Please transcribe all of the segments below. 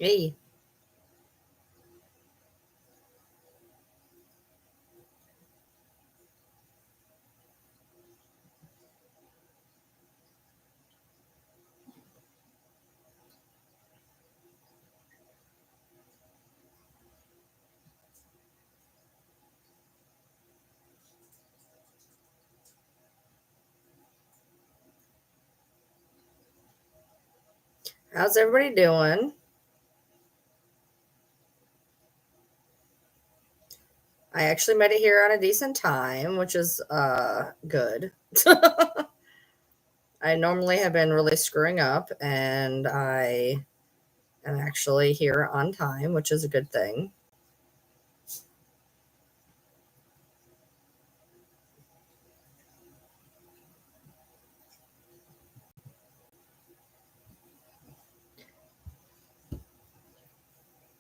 Hey, how's everybody doing? I actually made it here on a decent time, which is good. I normally have been really screwing up and I am actually here on time, which is a good thing.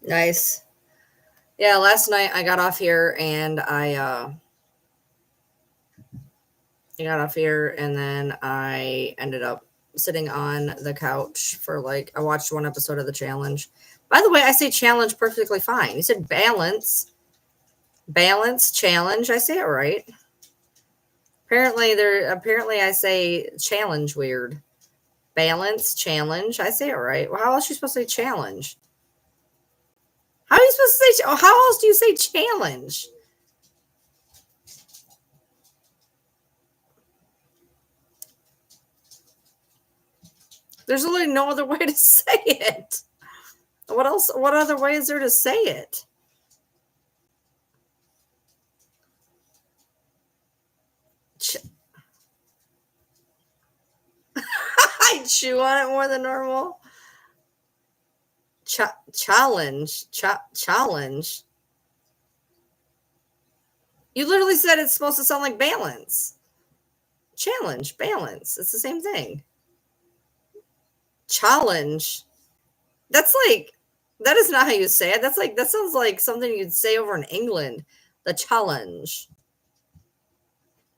Nice. Yeah, last night I got off here and I got off here and then I ended up sitting on the couch for like I watched one episode of the challenge. By the way, I say challenge perfectly fine. You said balance. Balance challenge. I say it right. Apparently I say challenge weird. Balance, challenge. I say it right. Well, how else are you supposed to say challenge? How are you supposed to say how else do you say challenge? There's literally no other way to say it. What other way is there to say it? Ch- I chew on it more than normal. Challenge. Challenge. You literally said it's supposed to sound like balance. Challenge, balance. It's the same thing. Challenge. That's like that is not how you say it. That sounds like something you'd say over in England. The challenge.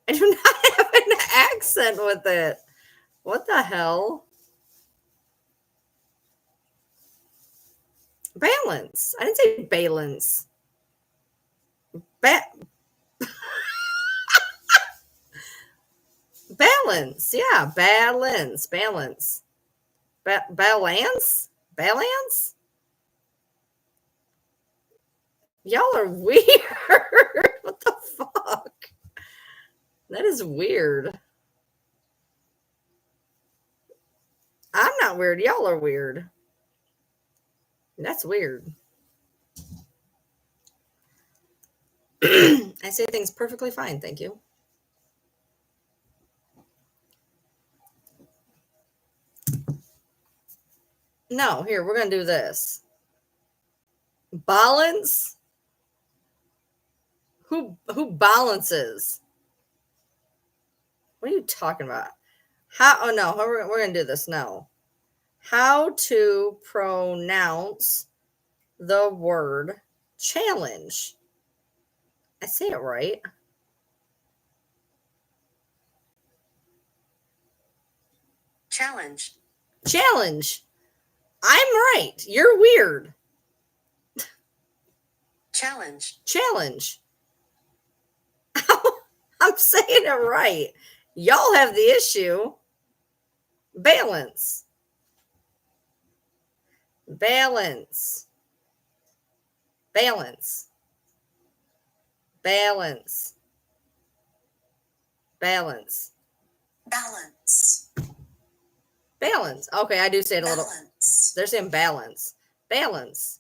I do not have an accent with it. What the hell? Balance. I didn't say balance. Ba- balance. Yeah, balance. Balance. Balance? Balance? Y'all are weird. What the fuck? That is weird. I'm not weird. Y'all are weird. That's weird. I say things perfectly fine, thank you. No, here, we're gonna do this. Balance? Who balances? What are you talking about? How oh no, we're gonna do this. No. How to pronounce the word challenge. I say it right. Challenge. Challenge. I'm right. You're weird. Challenge. Challenge. I'm saying it right. Y'all have the issue. Balance. Balance. Balance. Balance. Balance. Balance. Balance. Okay, I do say it a little. Balance. They're saying balance. Balance.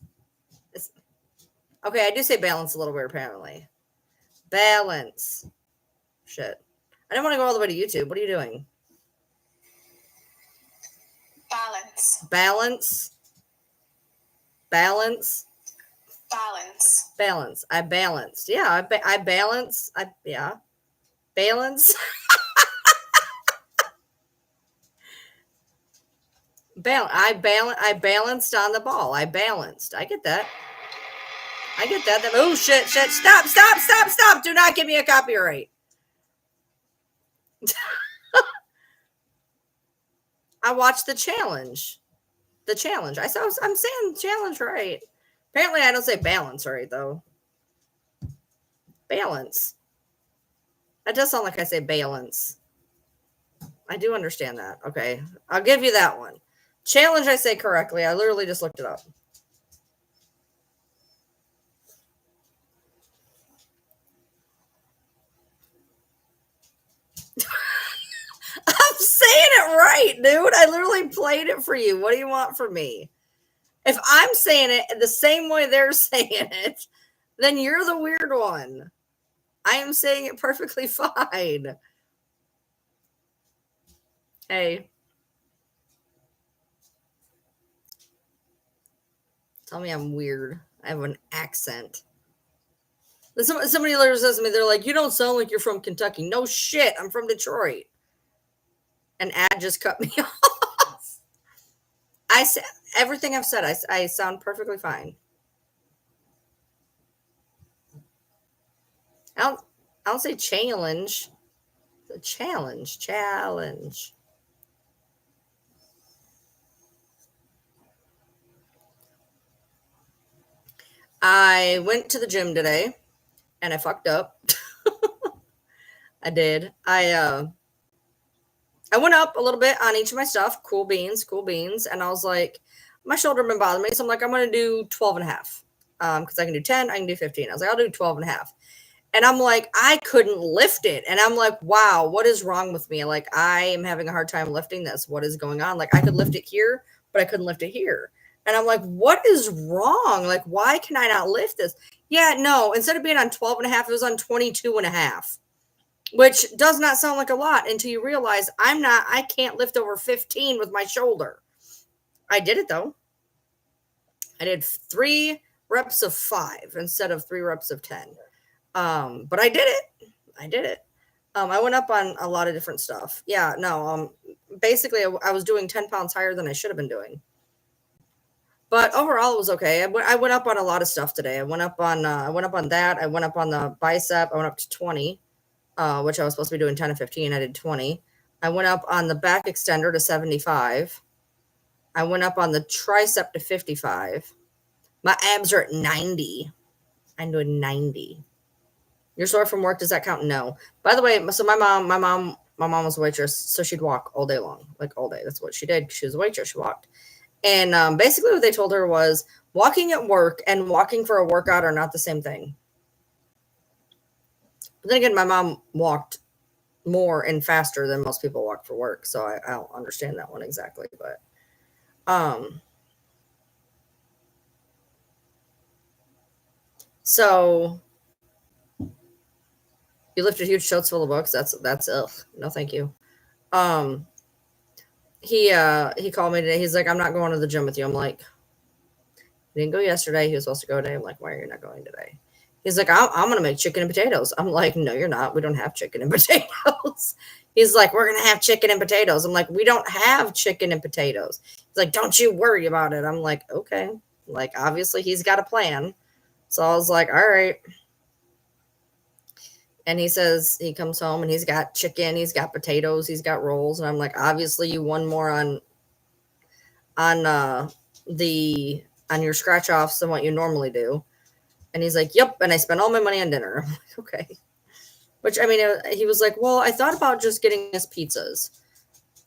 Okay, I do say balance a little weird apparently. Balance. Shit. I didn't want to go all the way to YouTube. What are you doing? Balance. Balance. Balance. Balance. Balance. I balanced. Yeah, I balance. Yeah. Balance. I balanced on the ball. I balanced. I get that. I get that. Oh shit, shit. Stop. Do not give me a copyright. I watched the challenge. The challenge. I'm saying challenge right. Apparently, I don't say balance right, though. Balance. That does sound like I say balance. I do understand that. Okay. I'll give you that one. Challenge, I say correctly. I literally just looked it up. I'm saying it right, dude. I literally played it for you. What do you want from me? If I'm saying it the same way they're saying it, then you're the weird one. I am saying it perfectly fine. Hey. Tell me I'm weird. I have an accent. Somebody literally says to me, they're like, you don't sound like you're from Kentucky. No shit, I'm from Detroit. An ad just cut me off. I said everything I've said. I sound perfectly fine. I don't say challenge. The challenge. I went to the gym today and I fucked up. I did. I went up a little bit on each of my stuff. Cool beans. And I was like, my shoulder been bothering me. So I'm like, I'm going to do 12 and a half. Because I can do 10, I can do 15. I was like, I'll do 12 and a half. And I'm like, I couldn't lift it. And I'm like, wow, what is wrong with me? Like, I am having a hard time lifting this. What is going on? Like, I could lift it here, but I couldn't lift it here. And I'm like, what is wrong? Like, why can I not lift this? Yeah, no, instead of being on 12 and a half, it was on 22 and a half, which does not sound like a lot until you realize I can't lift over 15 with my shoulder. I did it though. I did 3 reps of 5 instead of 3 reps of 10. But I did it. I went up on a lot of different stuff. Yeah, no, basically I was doing 10 pounds higher than I should have been doing. But overall it was okay. I went up on a lot of stuff today. I went up on that. I went up on the bicep. I went up to 20, which I was supposed to be doing 10 and 15. I did 20. I went up on the back extender to 75. I went up on the tricep to 55. My abs are at 90. I'm doing 90. You're sore from work? Does that count? No. By the way, so my mom was a waitress, so she'd walk all day long, like all day. That's what she did. She was a waitress. She walked. And basically what they told her was walking at work and walking for a workout are not the same thing. But then again, my mom walked more and faster than most people walk for work. So I don't understand that one exactly. But so you lifted huge totes full of books. That's ugh. No, thank you. He called me today. He's like, I'm not going to the gym with you. I'm like, he didn't go yesterday. He was supposed to go today. I'm like, why are you not going today? He's like, I'm going to make chicken and potatoes. I'm like, no, you're not. We don't have chicken and potatoes. He's like, we're going to have chicken and potatoes. I'm like, we don't have chicken and potatoes. He's like, don't you worry about it. I'm like, okay. Like, obviously he's got a plan. So I was like, all right. And he says he comes home and he's got chicken, he's got potatoes, he's got rolls. And I'm like, obviously you won more on your scratch offs than what you normally do. And he's like, yep. And I spent all my money on dinner. I'm like, okay. Which, I mean, he was like, well, I thought about just getting us pizzas.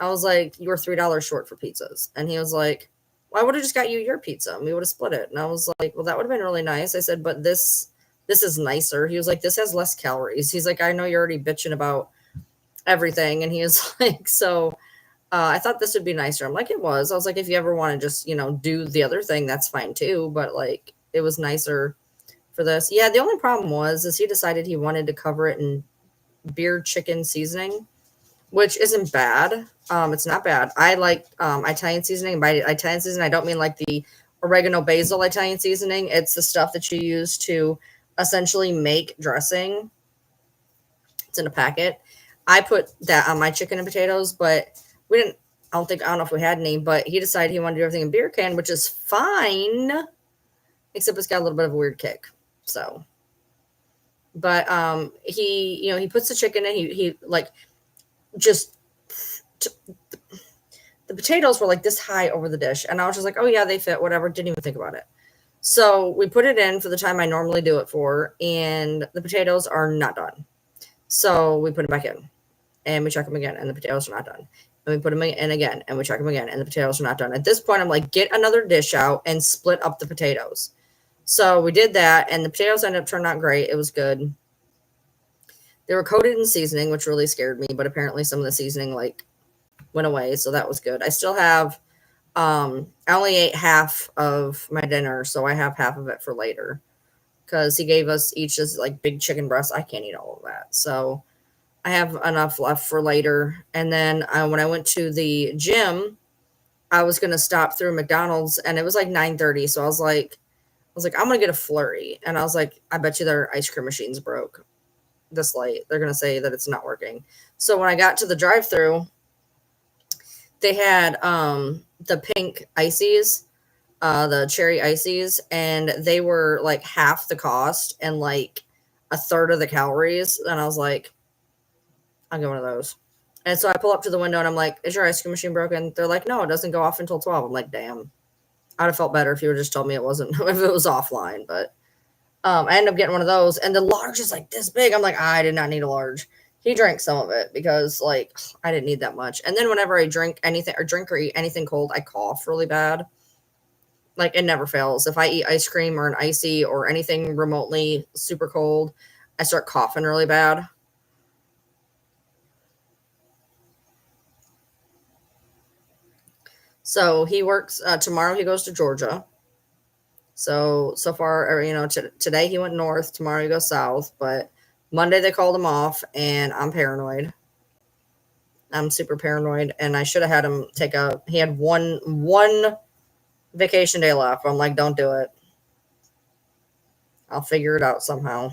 I was like, you were $3 short for pizzas. And he was like, well, I would have just got you your pizza and we would have split it. And I was like, well, that would have been really nice. I said, but this is nicer. He was like, this has less calories. He's like, I know you're already bitching about everything. And he was like, so I thought this would be nicer. I'm like, it was. I was like, if you ever want to just, do the other thing, that's fine too. But like, it was nicer for this. Yeah, the only problem is he decided he wanted to cover it in beer chicken seasoning, which isn't bad. It's not bad. I like Italian seasoning. By Italian seasoning, I don't mean like the oregano basil Italian seasoning. It's the stuff that you use to essentially make dressing. It's in a packet. I put that on my chicken and potatoes, but I don't know if we had any, but he decided he wanted to do everything in beer can, which is fine, except it's got a little bit of a weird kick. So, but he puts the chicken in, he like just the potatoes were like this high over the dish. And I was just like, oh yeah, they fit, whatever. Didn't even think about it. So we put it in for the time I normally do it for, and the potatoes are not done. So we put it back in and we check them again, and the potatoes are not done. And we put them in again and we check them again, and the potatoes are not done. At this point, I'm like, get another dish out and split up the potatoes. So we did that, and the potatoes ended up turning out great. It was good. They were coated in seasoning, which really scared me, but apparently some of the seasoning like went away, so that was good. I still have I only ate half of my dinner, so I have half of it for later because he gave us each this like big chicken breast. I can't eat all of that, so I have enough left for later. And then when I went to the gym, I was gonna stop through McDonald's, and it was like 9:30. So I was like, I'm gonna get a flurry, and I was like, I bet you their ice cream machine's broke this late. They're gonna say that it's not working. So when I got to the drive-through, they had the pink ices, the cherry ices, and they were like half the cost and like a third of the calories. And I was like, I'll get one of those. And so I pull up to the window and I'm like, is your ice cream machine broken? They're like, no, it doesn't go off until 12. I'm like, damn. I'd have felt better if you would just told me it wasn't, if it was offline. But I ended up getting one of those. And the large is like this big. I'm like, I did not need a large. He drank some of it because like I didn't need that much. And then whenever I drink anything or eat anything cold, I cough really bad. Like it never fails. If I eat ice cream or an icy or anything remotely super cold, I start coughing really bad. So he works tomorrow. He goes to Georgia. So far, or, today he went north. Tomorrow he goes south. But Monday they called him off, and I'm paranoid. I'm super paranoid, and I should have had him he had one vacation day left. I'm like, don't do it. I'll figure it out somehow.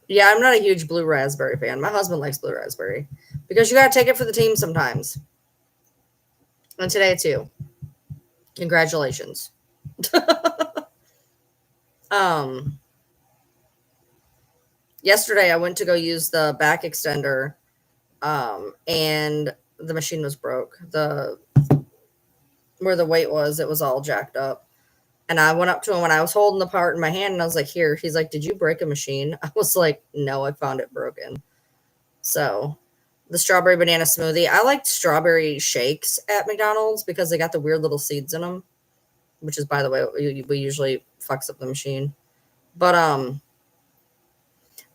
Yeah, I'm not a huge blue raspberry fan. My husband likes blue raspberry because you got to take it for the team sometimes. And today too. Congratulations. Yesterday I went to go use the back extender, and the machine was broke. Where the weight was, it was all jacked up. And I went up to him when I was holding the part in my hand, and I was like, here. He's like, did you break a machine? I was like, no, I found it broken. So the strawberry banana smoothie. I liked strawberry shakes at McDonald's because they got the weird little seeds in them, which is, by the way, we usually fucks up the machine. But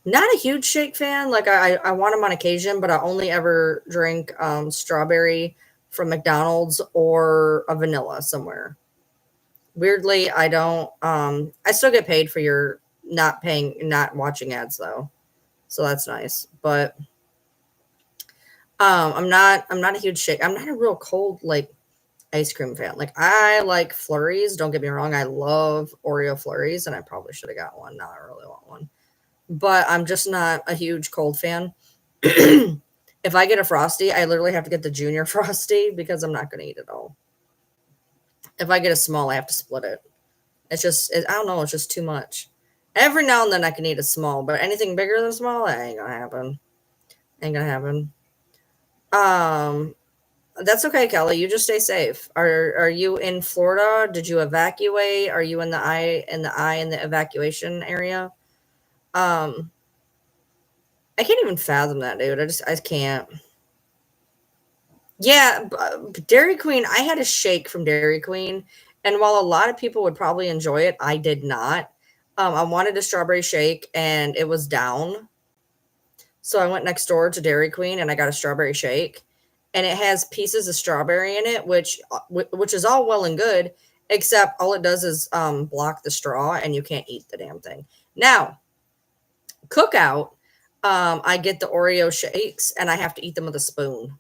not a huge shake fan. Like I want them on occasion, but I only ever drink strawberry from McDonald's or a vanilla somewhere. Weirdly, I don't I still get paid for your not watching ads though. So that's nice. But I'm not a huge shake. I'm not a real cold like ice cream fan. Like I like flurries, don't get me wrong. I love Oreo flurries, and I probably should have got one. Now I really want one. But I'm just not a huge cold fan. If I get a Frosty, I literally have to get the junior Frosty because I'm not going to eat it all. If I get a small, I have to split it. It's just, I don't know, it's just too much. Every now and then I can eat a small, but anything bigger than small, that ain't gonna happen. Ain't gonna happen. That's okay, Kelly. You just stay safe. Are you in Florida? Did you evacuate? Are you in the evacuation area? I can't even fathom that, dude. I can't. Yeah, Dairy Queen. I had a shake from Dairy Queen, and while a lot of people would probably enjoy it, I did not. I wanted a strawberry shake, and it was down. So I went next door to Dairy Queen, and I got a strawberry shake, and it has pieces of strawberry in it, which is all well and good, except all it does is block the straw, and you can't eat the damn thing. Now, Cookout, I get the Oreo shakes, and I have to eat them with a spoon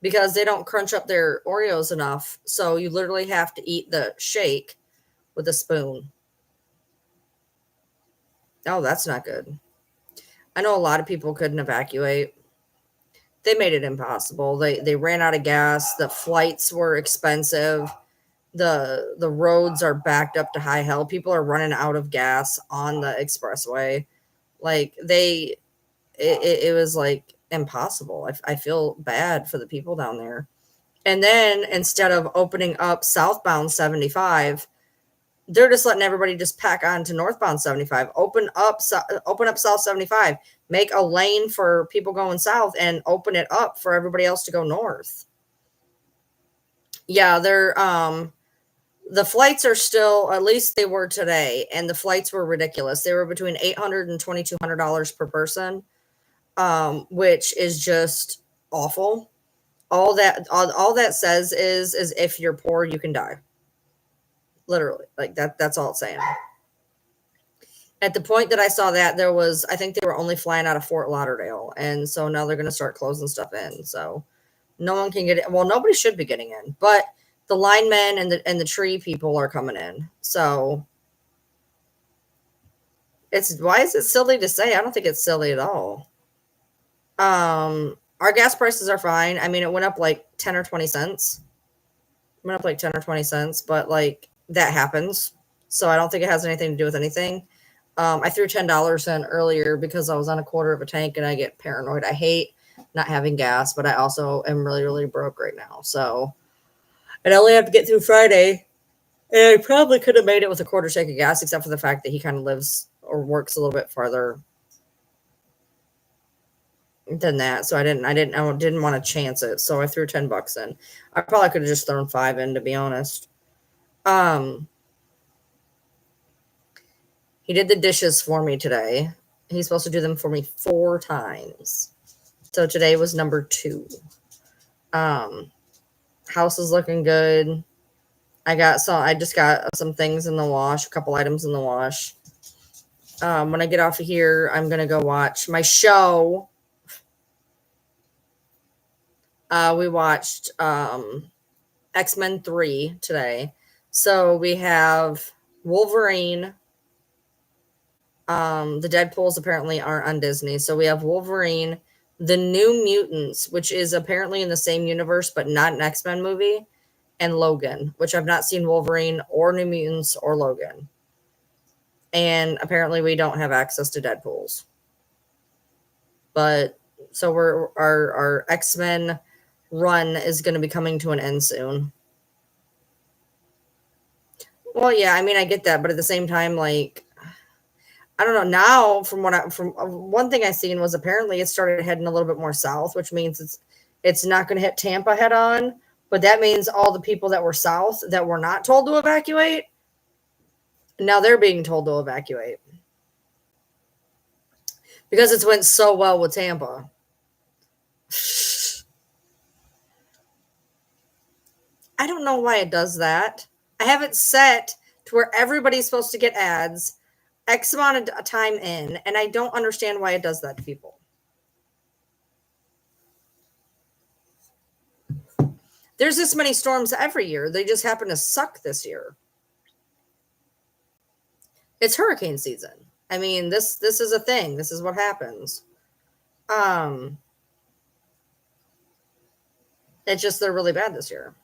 because they don't crunch up their Oreos enough. So you literally have to eat the shake with a spoon. Oh, that's not good. I know a lot of people couldn't evacuate. They made it impossible. They ran out of gas. The flights were expensive. The roads are backed up to high hell. People are running out of gas on the expressway. Like it was like impossible. I feel bad for the people down there. And then instead of opening up southbound 75, they're just letting everybody just pack on to northbound 75. Open up south 75. Make a lane for people going south and open it up for everybody else to go north. Yeah, they're the flights are still, at least they were today, and the flights were ridiculous. They were between $800 and $2,200 per person, which is just awful. All that says is if you're poor, you can die. Literally, like that's all it's saying. At the point that I saw that, I think they were only flying out of Fort Lauderdale, and so now they're going to start closing stuff in. So no one can get it. Well, nobody should be getting in, but the linemen and the tree people are coming in. So why is it silly to say? I don't think it's silly at all. Our gas prices are fine. I mean, it went up like 10 or 20 cents. It went up like 10 or 20 cents, but like that happens. So I don't think it has anything to do with anything. I threw $10 in earlier because I was on a quarter of a tank and I get paranoid. I hate not having gas, but I also am really, really broke right now. So, and I only have to get through Friday. And I probably could have made it with a quarter tank of gas, except for the fact that he kind of lives or works a little bit farther than that. So I didn't want to chance it. So I threw $10 in. I probably could have just thrown 5 in, to be honest. He did the dishes for me today. He's supposed to do them for me 4 times. So today was number 2. House is looking good. I just got some things in the wash, a couple items in the wash. When I get off of here, I'm going to go watch my show. We watched X-Men 3 today. So we have Wolverine. The Deadpools apparently aren't on Disney. So we have Wolverine, the New Mutants, which is apparently in the same universe, but not an X-Men movie, and Logan, which I've not seen Wolverine or New Mutants or Logan. And apparently we don't have access to Deadpools. But so our X-Men run is going to be coming to an end soon. Well, yeah, I mean, I get that, but at the same time, like, I don't know. Now, from one thing I seen was apparently it started heading a little bit more south, which means it's not going to hit Tampa head on, but that means all the people that were south that were not told to evacuate, now they're being told to evacuate because it's went so well with Tampa. I don't know why it does that. I have it set to where everybody's supposed to get ads X amount of time in, and I don't understand why it does that to people. There's this many storms every year. They just happen to suck this year. It's hurricane season. I mean, this is a thing. This is what happens. It's just they're really bad this year.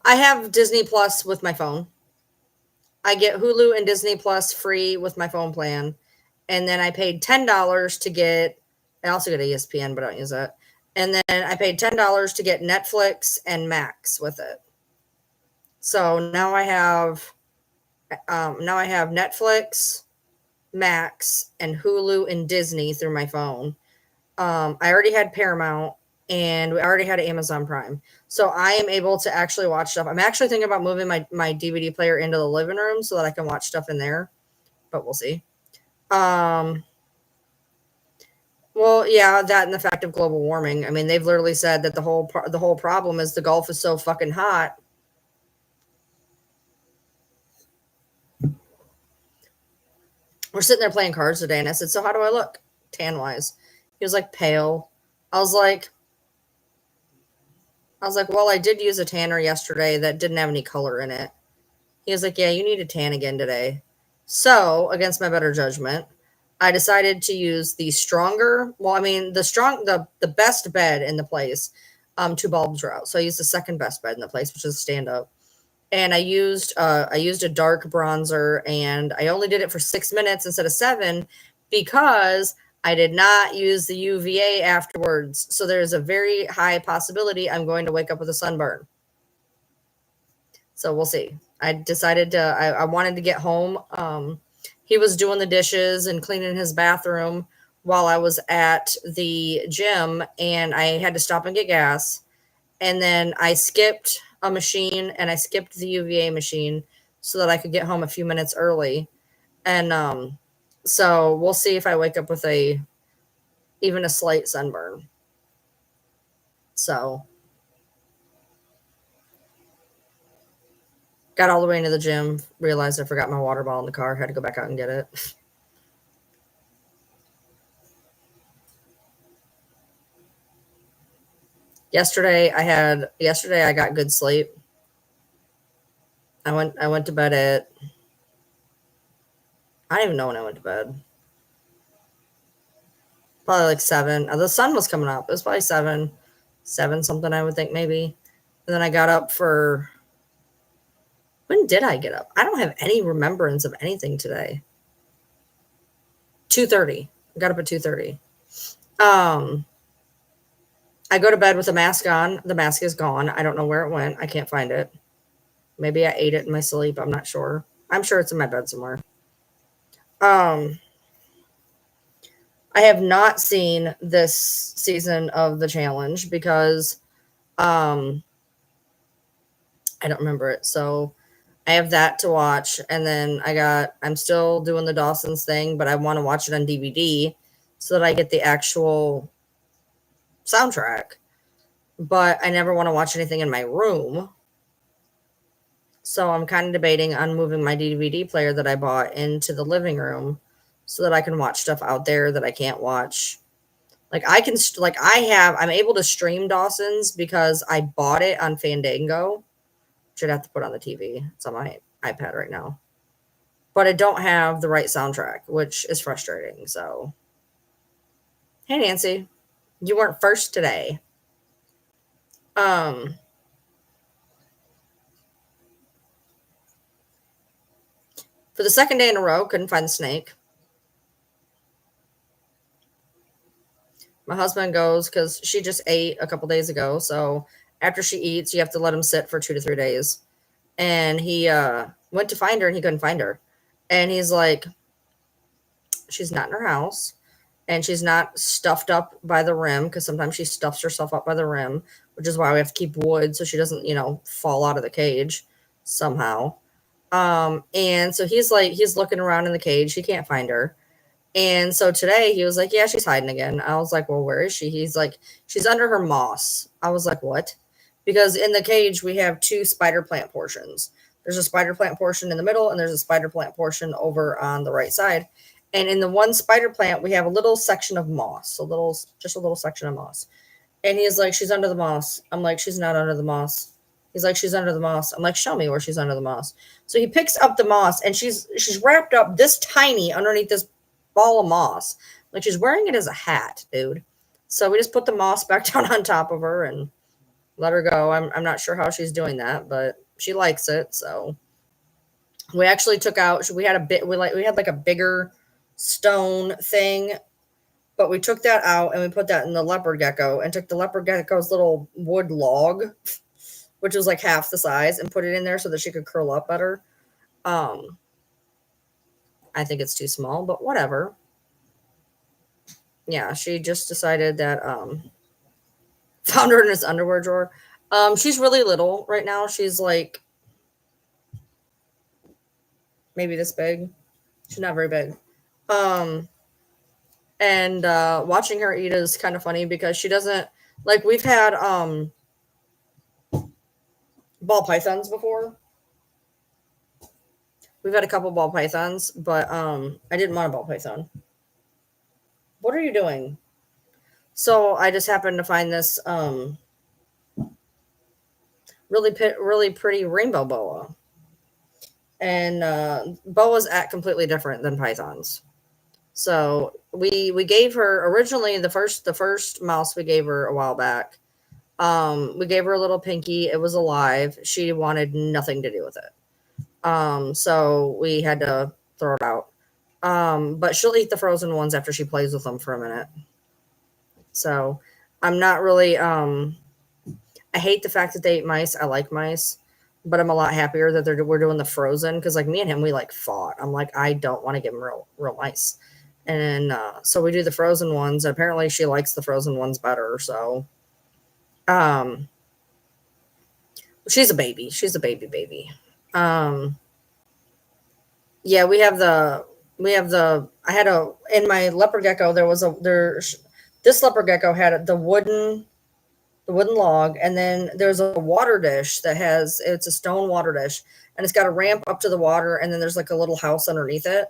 I have Disney Plus with my phone. I get Hulu and Disney Plus free with my phone plan. And then I paid $10 to get, I also get ESPN, but I don't use it. And then I paid $10 to get Netflix and Max with it. So now I have Netflix, Max, and Hulu and Disney through my phone. I already had Paramount, and we already had Amazon Prime. So I am able to actually watch stuff. I'm actually thinking about moving my DVD player into the living room so that I can watch stuff in there, but we'll see. Well, yeah, that and the fact of global warming. I mean, they've literally said that the whole problem is the Gulf is so fucking hot. We're sitting there playing cards today, and I said, "So how do I look tan-wise?" He was like, "Pale." I was like, "Well, I did use a tanner yesterday that didn't have any color in it." He was like, "Yeah, you need a tan again today." So, against my better judgment, I decided to use the best bed in the place. 2 bulbs are out. So I used the second best bed in the place, which is stand up. and I used a dark bronzer, and I only did it for 6 minutes instead of 7 because I did not use the UVA afterwards. So there's a very high possibility I'm going to wake up with a sunburn. So we'll see. I decided I wanted to get home. He was doing the dishes and cleaning his bathroom while I was at the gym, and I had to stop and get gas. And then I skipped a machine, and I skipped the UVA machine so that I could get home a few minutes early. And so we'll see if I wake up with even a slight sunburn. So got all the way into the gym, realized I forgot my water bottle in the car, had to go back out and get it. Yesterday I got good sleep. I went to bed at, I don't even know when I went to bed. Probably like 7. The sun was coming up. It was probably 7 something, I would think, maybe. And then I got up for, when did I get up? I don't have any remembrance of anything today. 2:30. I got up at 2:30. I go to bed with the mask on. The mask is gone. I don't know where it went. I can't find it. Maybe I ate it in my sleep. I'm not sure. I'm sure it's in my bed somewhere. I have not seen this season of the challenge because I don't remember it. So I have that to watch, and then I'm still doing the Dawson's thing, but I want to watch it on DVD so that I get the actual soundtrack. But I never want to watch anything in my room. So I'm kind of debating on moving my DVD player that I bought into the living room so that I can watch stuff out there that I can't watch. Like I'm able to stream Dawson's because I bought it on Fandango. Should have to put on the TV. It's on my iPad right now. But I don't have the right soundtrack, which is frustrating. So, hey Nancy, you weren't first today. For the second day in a row, couldn't find the snake. My husband goes because she just ate a couple days ago. So after she eats, you have to let him sit for 2 to 3 days. And he went to find her and he couldn't find her. And he's like, she's not in her house. And she's not stuffed up by the rim because sometimes she stuffs herself up by the rim, which is why we have to keep wood so she doesn't, fall out of the cage somehow. And so he's looking around in the cage. He can't find her. And so today he was like, yeah, she's hiding again. I was like, well, where is she? He's like, she's under her moss. I was like, what? Because in the cage, we have 2 spider plant portions. There's a spider plant portion in the middle, and there's a spider plant portion over on the right side. And in the one spider plant, we have a little section of moss, just a little section of moss. And he's like, she's under the moss. I'm like, she's not under the moss. He's like, she's under the moss. I'm like, show me where she's under the moss. So he picks up the moss, and she's wrapped up this tiny underneath this ball of moss. Like, she's wearing it as a hat, dude. So we just put the moss back down on top of her and let her go. I'm not sure how she's doing that, but she likes it. So we actually took out, we had like a bigger stone thing, but we took that out and we put that in the leopard gecko and took the leopard gecko's little wood log, which was like half the size, and put it in there so that she could curl up better. I think it's too small, but whatever. Yeah, she just decided that found her in his underwear drawer. She's really little right now. She's like maybe this big. She's not very big. And watching her eat is kind of funny because she doesn't like, we've had ball pythons before. We've had a couple ball pythons, but I didn't want a ball python. What are you doing? So I just happened to find this really pretty rainbow boa. And boas act completely different than pythons. So we gave her originally the first mouse we gave her a while back. We gave her a little pinky. It was alive. She wanted nothing to do with it. So we had to throw it out. But she'll eat the frozen ones after she plays with them for a minute. So I'm not really, I hate the fact that they eat mice. I like mice, but I'm a lot happier that we're doing the frozen. Cause like me and him, we like fought. I'm like, I don't want to give him real mice. And, so we do the frozen ones. Apparently she likes the frozen ones better. So, um, she's a baby. She's a baby. Um, yeah, I had in my leopard gecko, this leopard gecko had the wooden log, and then there's a water dish it's a stone water dish, and it's got a ramp up to the water, and then there's like a little house underneath it.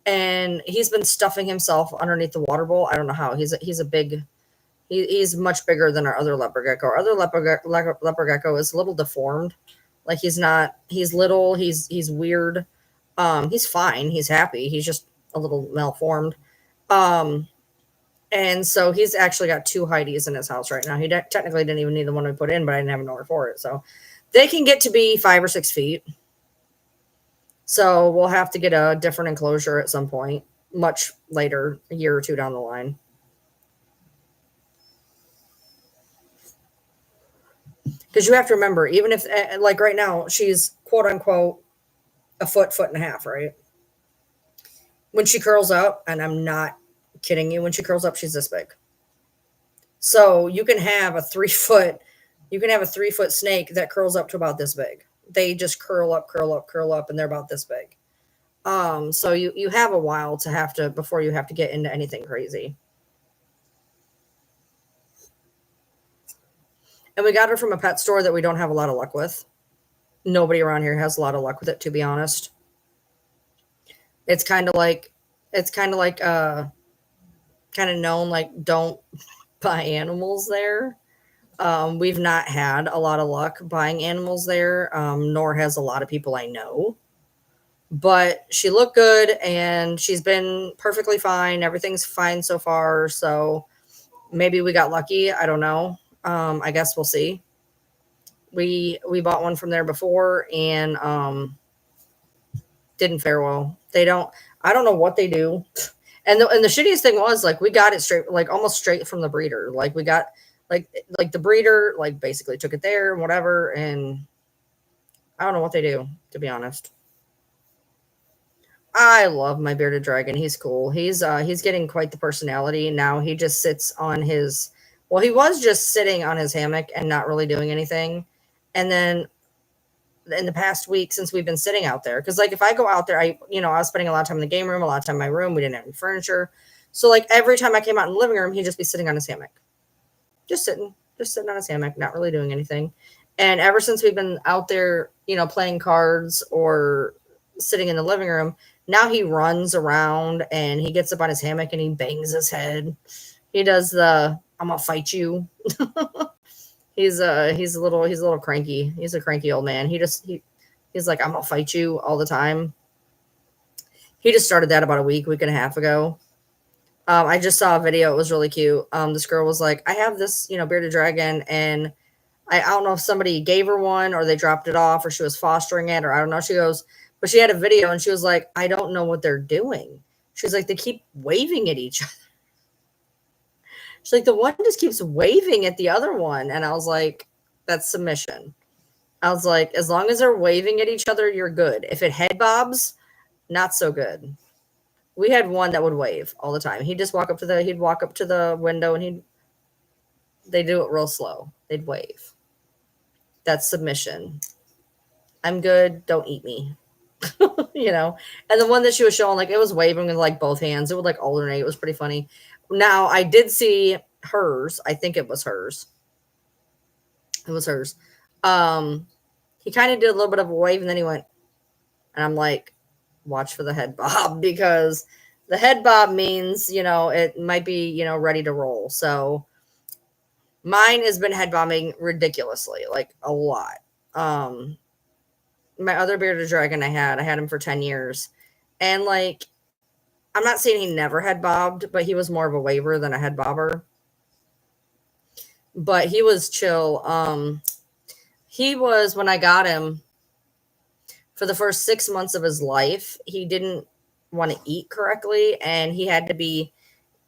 And he's been stuffing himself underneath the water bowl. I don't know how. He's much bigger than our other leopard gecko. Our other leopard gecko is a little deformed. Like he's little, he's weird. He's fine, he's happy. He's just a little malformed. And so he's actually got two Heidis in his house right now. He technically didn't even need the one we put in, but I didn't have nowhere for it. So they can get to be 5 or 6 feet. So we'll have to get a different enclosure at some point, much later, a year or two down the line. Because you have to remember, even if, like right now, she's quote unquote a foot and a half, right? When she curls up, and I'm not kidding you, when she curls up, she's this big. So you can have a 3 foot, snake that curls up to about this big. They just curl up, and they're about this big. So you have a while before you have to get into anything crazy. And we got her from a pet store that we don't have a lot of luck with. Nobody around here has a lot of luck with it, to be honest. It's kind of like kind of known, like, don't buy animals there. We've not had a lot of luck buying animals there, nor has a lot of people I know. But she looked good, and she's been perfectly fine. Everything's fine so far. So maybe we got lucky. I don't know. I guess we'll see. We bought one from there before, and didn't fare well. I don't know what they do. And the shittiest thing was, like, we got it straight, like almost straight from the breeder. Like we got like the breeder like basically took it there and whatever. And I don't know what they do, to be honest. I love my bearded dragon. He's cool. He's getting quite the personality now. He just sits on his, well, he was just sitting on his hammock and not really doing anything. And then in the past week, since we've been sitting out there, because like if I go out there, I was spending a lot of time in the game room, a lot of time in my room. We didn't have any furniture. So like every time I came out in the living room, he'd just be sitting on his hammock. Just sitting on his hammock, not really doing anything. And ever since we've been out there, playing cards or sitting in the living room, now he runs around and he gets up on his hammock and he bangs his head. He does the "I'm gonna fight you." He's a little cranky. He's a cranky old man. He's like, "I'm gonna fight you" all the time. He just started that about a week and a half ago. I just saw a video. It was really cute. This girl was like, "I have this, bearded dragon, and I don't know if somebody gave her one or they dropped it off or she was fostering it, or I don't know." She goes, but she had a video and she was like, "I don't know what they're doing." She's like, "They keep waving at each other." She's like, "The one just keeps waving at the other one." And I was like, "That's submission." I was like, as long as they're waving at each other, you're good. If it head bobs, not so good. We had one that would wave all the time. He'd walk up to the window and they do it real slow. They'd wave. That's submission. I'm good. Don't eat me. And the one that she was showing, like, it was waving with like both hands. It would like alternate. It was pretty funny. Now I did see hers. I think it was hers. It was hers. He kind of did a little bit of a wave and then he went, and I'm like, watch for the head bob, because the head bob means, it might be, ready to roll. So mine has been head bobbing ridiculously, like a lot. My other bearded dragon I had him for 10 years. And like, I'm not saying he never head bobbed, but he was more of a waver than a head bobber. but he was chill. He was, when I got him, for the first 6 months of his life, he didn't want to eat correctly, and he had to be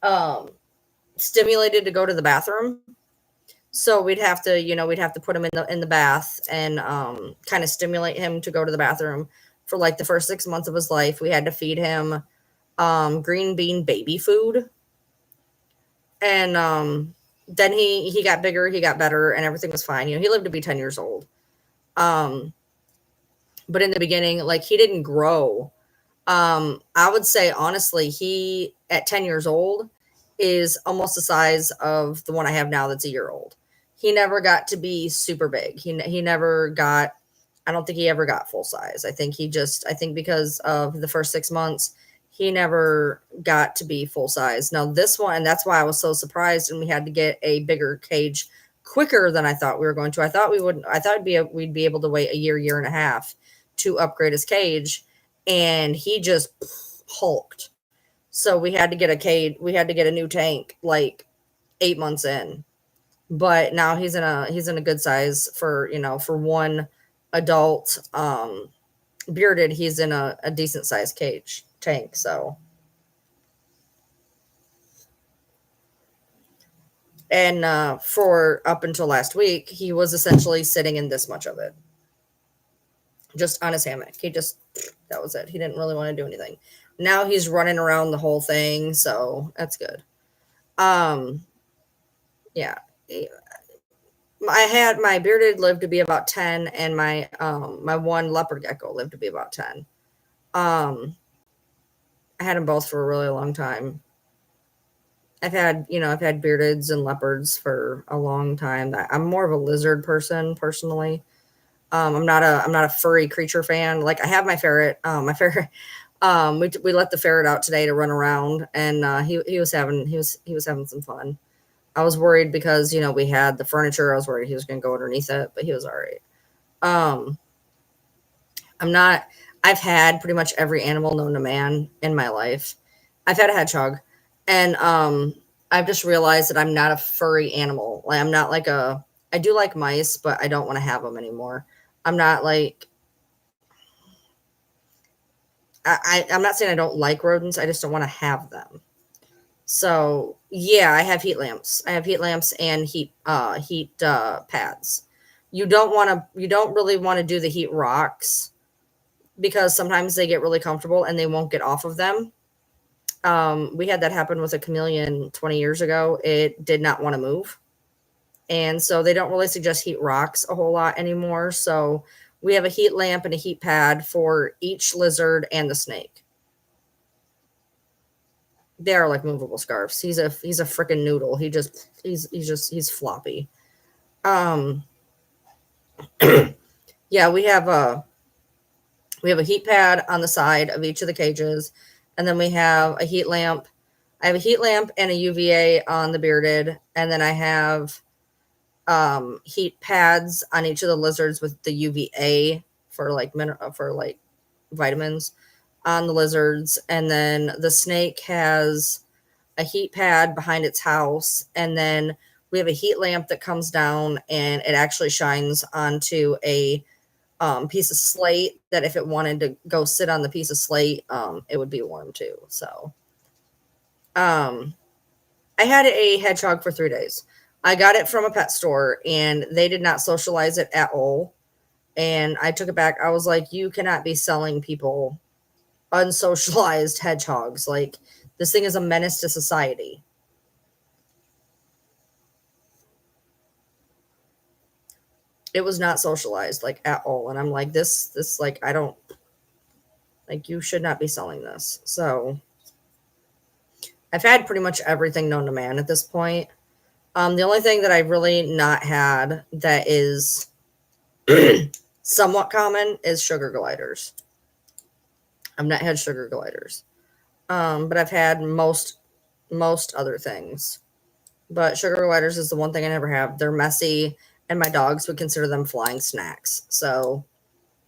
um, stimulated to go to the bathroom. So we'd have to put him in the bath and kind of stimulate him to go to the bathroom for like the first 6 months of his life. We had to feed him green bean baby food, and then he got bigger, he got better, and everything was fine. He lived to be 10 years old. Um, but in the beginning, like, he didn't grow. I would say honestly, he at 10 years old is almost the size of the one I have now that's a year old. He never got to be super big. He never got, I don't think he ever got full size. I think because of the first 6 months, he never got to be full size. Now this one, and that's why I was so surprised, and we had to get a bigger cage quicker than I thought we were going to. I thought we would. I thought we'd be able to wait a year and a half to upgrade his cage, and he just hulked. So we had to get a cage. We had to get a new tank like 8 months in. But now he's in a good size for for one adult bearded. He's in a decent sized cage tank. So, and for up until last week, he was essentially sitting in this much of it, just on his hammock. That was it. He didn't really want to do anything. Now he's running around the whole thing, so that's good. Um, yeah. I had my bearded lived to be about 10, and my one leopard gecko lived to be about 10. Um, I had them both for a really long time. I've had beardeds and leopards for a long time. I'm more of a lizard person personally. I'm not a furry creature fan. Like, I have my ferret. My ferret. We let the ferret out today to run around, and he was having some fun. I was worried because we had the furniture. I was worried he was going to go underneath it, but he was all right. Um, I'm not. I've had pretty much every animal known to man in my life. I've had a hedgehog, and I've just realized that I'm not a furry animal. Like, I'm not like a. I do like mice, but I don't want to have them anymore. I'm not like. I'm not saying I don't like rodents. I just don't want to have them. So yeah, I have heat lamps. I have heat lamps and heat pads. You don't really want to do the heat rocks because sometimes they get really comfortable and they won't get off of them. We had that happen with a chameleon 20 years ago. It did not want to move. And so they don't really suggest heat rocks a whole lot anymore. So we have a heat lamp and a heat pad for each lizard and the snake. They are like movable scarves. He's a freaking noodle. He's floppy. Um yeah, we have a heat pad on the side of each of the cages, and then we have a heat lamp. I have a heat lamp and a UVA on the bearded, and then I have heat pads on each of the lizards with the UVA for like vitamins on the lizards, and then the snake has a heat pad behind its house, and then we have a heat lamp that comes down and it actually shines onto a piece of slate that if it wanted to go sit on the piece of slate, it would be warm too. So um, I had a hedgehog for 3 days. I got it from a pet store and they did not socialize it at all. And I took it back. I was like, you cannot be selling people unsocialized hedgehogs. Like, this thing is a menace to society. It was not socialized like at all. And I'm like, this like, I don't like, you should not be selling this. So I've had pretty much everything known to man at this point. The only thing that I've really not had that is somewhat common is sugar gliders. I've not had sugar gliders. But I've had most other things. But sugar gliders is the one thing I never have. They're messy, and my dogs would consider them flying snacks. So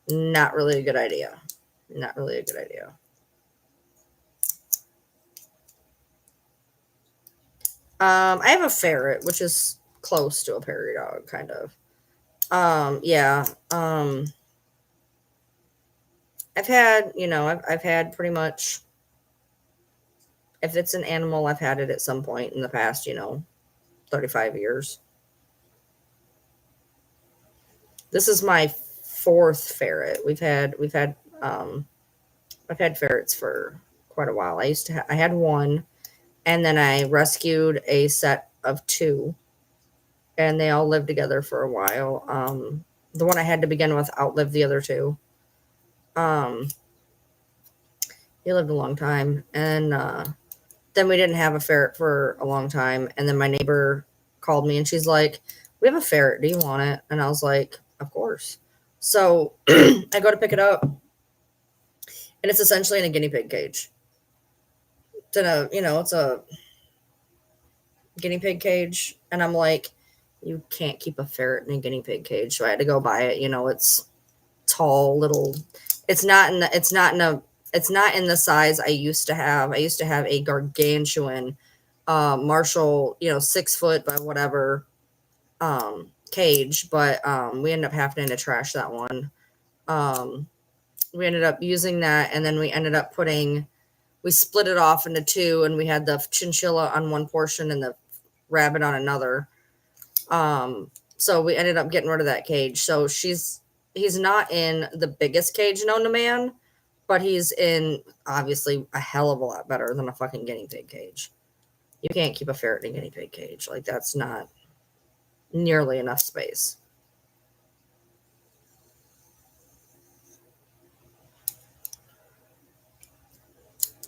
not really a good idea. Not really a good idea. I have a ferret, which is close to a prairie dog, kind of. Yeah. I've had, I've had pretty much, if it's an animal, I've had it at some point in the past, 35 years. This is my fourth ferret. I've had ferrets for quite a while. I had one, and then I rescued a set of two, and they all lived together for a while. The one I had to begin with outlived the other two. He lived a long time, and then we didn't have a ferret for a long time, and then my neighbor called me, and she's like, "We have a ferret. Do you want it?" And I was like, "Of course." So I go to pick it up, and it's essentially in a guinea pig cage. It's a guinea pig cage, and I'm like, you can't keep a ferret in a guinea pig cage, so I had to go buy it. It's tall, little. It's not in the size I used to have. I used to have a gargantuan Marshall, 6 foot by whatever cage, but we ended up having to trash that one. We ended up using that, and then we split it off into two, and we had the chinchilla on one portion and the rabbit on another. So we ended up getting rid of that cage. So he's not in the biggest cage known to man, but he's in obviously a hell of a lot better than a fucking guinea pig cage. You can't keep a ferret in a guinea pig cage. Like, that's not nearly enough space.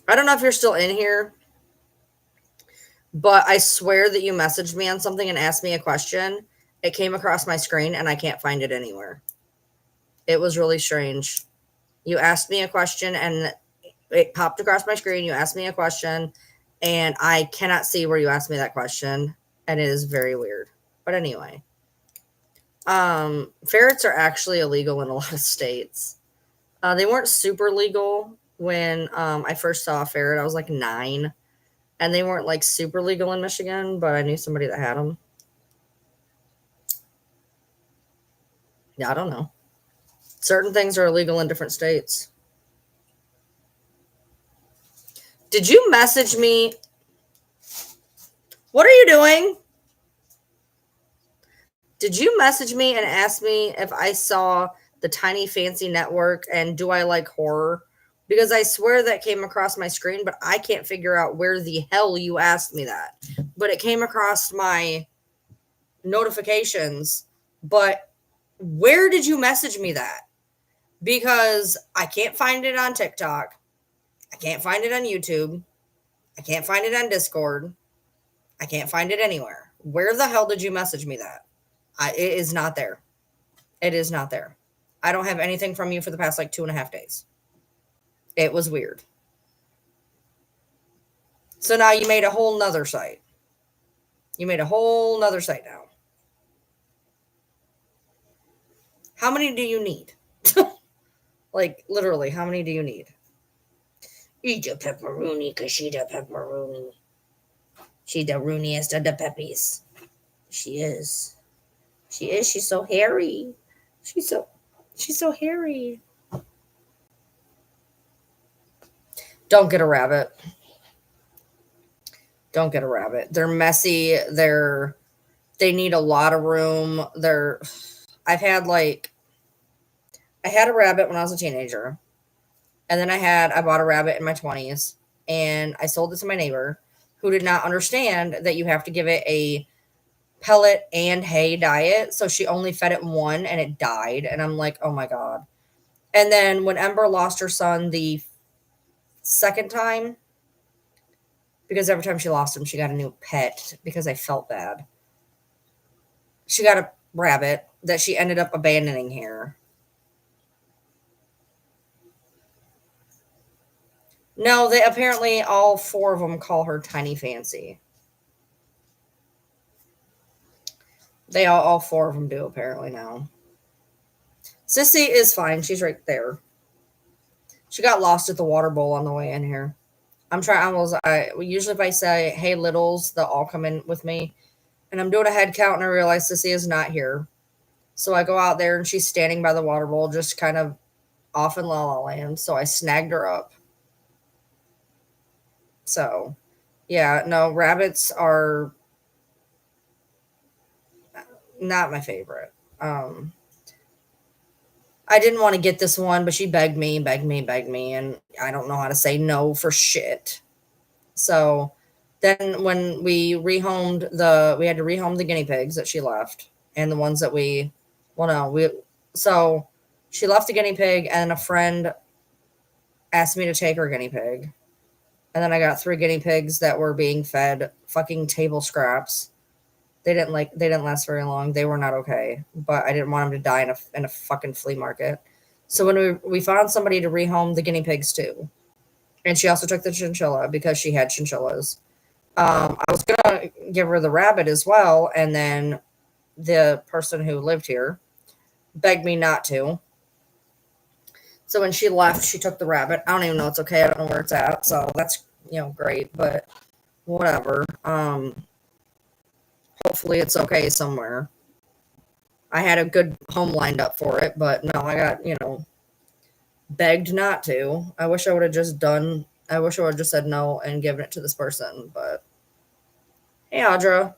I don't know if you're still in here, but I swear that you messaged me on something and asked me a question. It came across my screen and I can't find it anywhere. It was really strange. You asked me a question and it popped across my screen. You asked me a question and I cannot see where you asked me that question. And it is very weird. But anyway, ferrets are actually illegal in a lot of states. They weren't super legal when I first saw a ferret. I was like 9, and they weren't like super legal in Michigan, but I knew somebody that had them. Yeah, I don't know. Certain things are illegal in different states. Did you message me? What are you doing? Did you message me and ask me if I saw the Tiny Fancy Network and do I like horror? Because I swear that came across my screen, but I can't figure out where the hell you asked me that. But it came across my notifications. But where did you message me that? Because I can't find it on TikTok. I can't find it on YouTube. I can't find it on Discord. I can't find it anywhere. Where the hell did you message me that? It is not there. It is not there. I don't have anything from you for the past like 2.5 days. It was weird. So now you made a whole nother site. You made a whole nother site now. How many do you need? Like, literally, how many do you need? Eat a pepperoni, because she the pepperoni. She the rooniest of the peppies. She is. She is. She's so hairy. She's so hairy. Don't get a rabbit. Don't get a rabbit. They're messy. They need a lot of room. I had a rabbit when I was a teenager. And then I bought a rabbit in my 20s, and I sold it to my neighbor who did not understand that you have to give it a pellet and hay diet. So she only fed it one and it died. And I'm like, oh my God. And then when Ember lost her son the second time, because every time she lost him, she got a new pet because I felt bad. She got a rabbit that she ended up abandoning here. No, they apparently all 4 of them call her Tiny Fancy. They all 4 of them do apparently now. Sissy is fine. She's right there. She got lost at the water bowl on the way in here. I'm trying. Usually if I say, "Hey, littles," they'll all come in with me, And I'm doing a head count and I realize Sissy is not here. So I go out there and she's standing by the water bowl, just kind of off in La La Land. So I snagged her up. So, yeah, no, rabbits are not my favorite. I didn't want to get this one, but she begged me, and I don't know how to say no for shit. So then when we had to rehome the guinea pigs that she left, and the ones that so she left the guinea pig, and a friend asked me to take her guinea pig. And then I got 3 guinea pigs that were being fed fucking table scraps. They didn't last very long. They were not okay, but I didn't want them to die in a fucking flea market. So when we found somebody to rehome the guinea pigs too, and she also took the chinchilla because she had chinchillas. I was gonna give her the rabbit as well, and then the person who lived here begged me not to. So when she left, she took the rabbit. I don't even know it's okay. I don't know where it's at. So that's great, but whatever. Hopefully it's okay somewhere. I had a good home lined up for it, but no, I got, begged not to. I wish I would have just said no and given it to this person, but hey, Audra.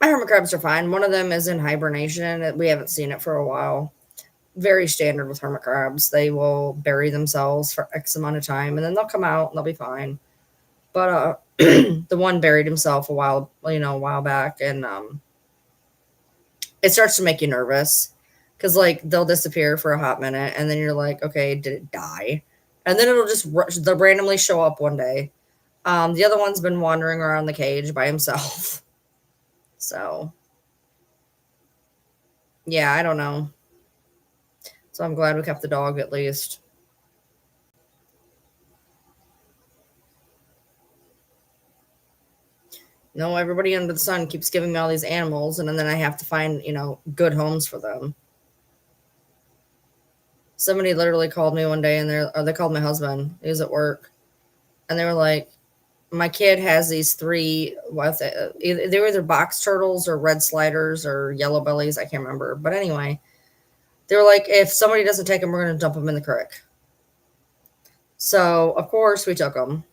My hermit crabs are fine. One of them is in hibernation. We haven't seen it for a while. Very standard with hermit crabs. They will bury themselves for X amount of time and then they'll come out and they'll be fine. But the one buried himself a while back, and it starts to make you nervous because they'll disappear for a hot minute and then you're like, okay, did it die? And then they'll randomly show up one day. The other one's been wandering around the cage by himself. So, yeah, I don't know. So I'm glad we kept the dog at least. No, everybody under the sun keeps giving me all these animals, and then I have to find, good homes for them. Somebody literally called me one day, and they called my husband. He was at work, and they were like, "My kid has these 3. They were either box turtles or red sliders or yellow bellies. I can't remember, but anyway, they were like, if somebody doesn't take them, we're going to dump them in the creek." So of course we took them,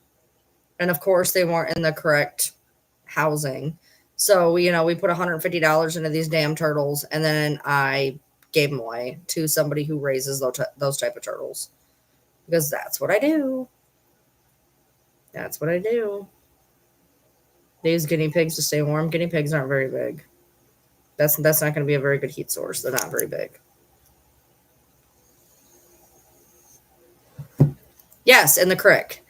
and of course they weren't in the correct housing. So we put $150 into these damn turtles, and then I gave them away to somebody who raises those type of turtles, because that's what I do. That's what I do. They use guinea pigs to stay warm. Guinea pigs aren't very big. That's not going to be a very good heat source. They're not very big. Yes, in the creek,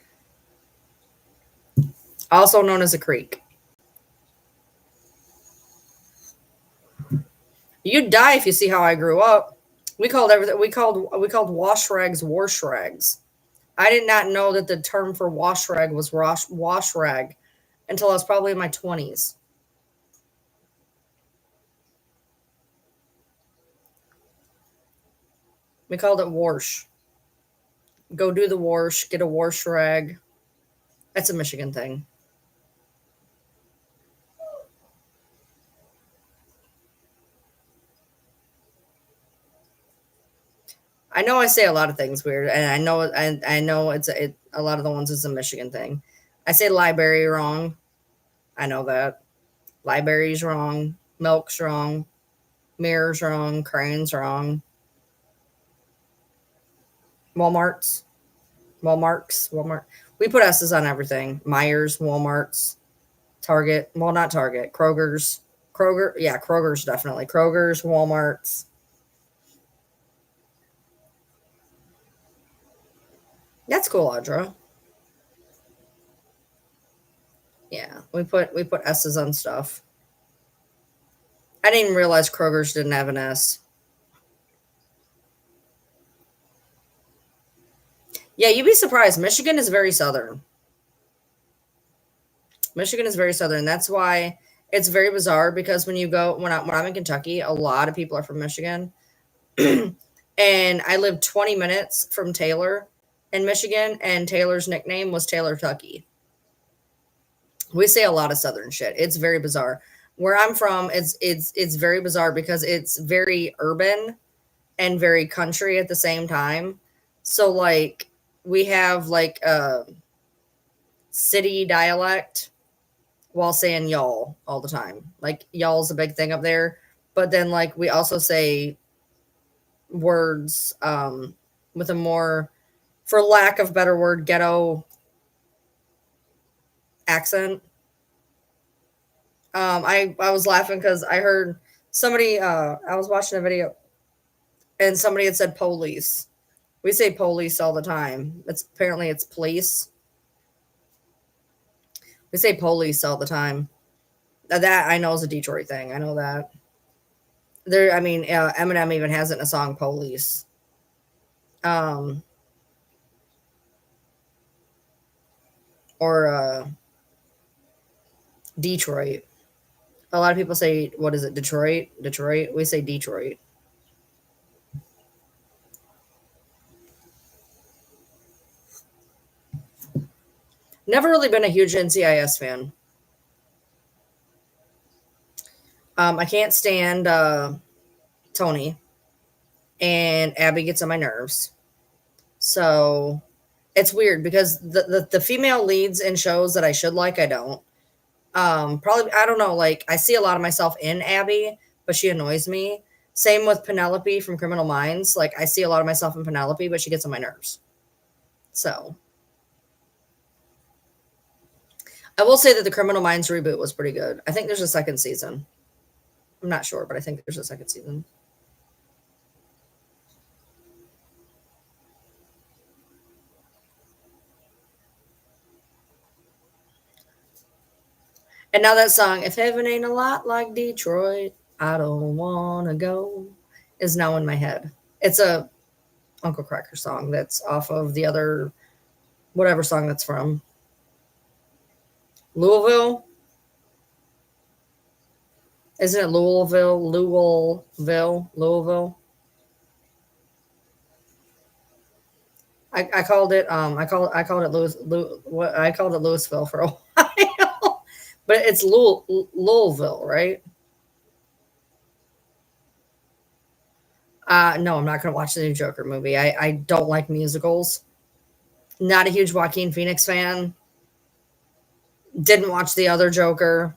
also known as a creek. You'd die if you see how I grew up. We called everything. We called wash rags wash rags. I did not know that the term for wash rag was wash rag until I was probably in my 20s. We called it wash. Go do the wash, get a wash rag. That's a Michigan thing. I know I say a lot of things weird, and I know it's a lot of the ones is a Michigan thing. I say library wrong. I know that. Library's wrong. Milk's wrong. Mirror's wrong. Crane's wrong. Walmart. We put S's on everything. Myers, Walmart's, Target. Well, not Target. Kroger's. Yeah, Kroger's definitely. Kroger's, Walmart's. That's cool, Audra. Yeah, we put S's on stuff. I didn't even realize Kroger's didn't have an S. Yeah, you'd be surprised. Michigan is very southern. Michigan is very southern. That's why it's very bizarre because when I'm in Kentucky, a lot of people are from Michigan. And I lived 20 minutes from Taylor in Michigan, and Taylor's nickname was Taylor Tucky. We say a lot of southern shit. It's very bizarre. Where I'm from, it's very bizarre because it's very urban and very country at the same time. So like we have like a city dialect while saying y'all all the time. Like y'all's a big thing up there. But then like we also say words with a more, for lack of better word, ghetto accent. I was laughing because I heard somebody I was watching a video and somebody had said police. We say police all the time. It's police. We say police all the time. That I know is a Detroit thing. I know that. Eminem even has it in a song, Police. Or Detroit. A lot of people say, what is it, Detroit? Detroit. We say Detroit. Never really been a huge NCIS fan. I can't stand Tony, and Abby gets on my nerves. So it's weird because the female leads in shows that I should like, I don't. Probably, I don't know, like I see a lot of myself in Abby, but she annoys me. Same with Penelope from Criminal Minds. Like I see a lot of myself in Penelope, but she gets on my nerves. So I will say that the Criminal Minds reboot was pretty good. I think there's a second season. I'm not sure, but I think there's a second season. And now that song, If Heaven Ain't a Lot Like Detroit, I Don't Wanna Go, is now in my head. It's a Uncle Cracker song that's off of the other, whatever song that's from. Louisville? Isn't it Louisville? Louisville? I called it I called it Louisville for a while. But it's Louisville, right? No, I'm not going to watch the new Joker movie. I don't like musicals. Not a huge Joaquin Phoenix fan. Didn't watch the other Joker.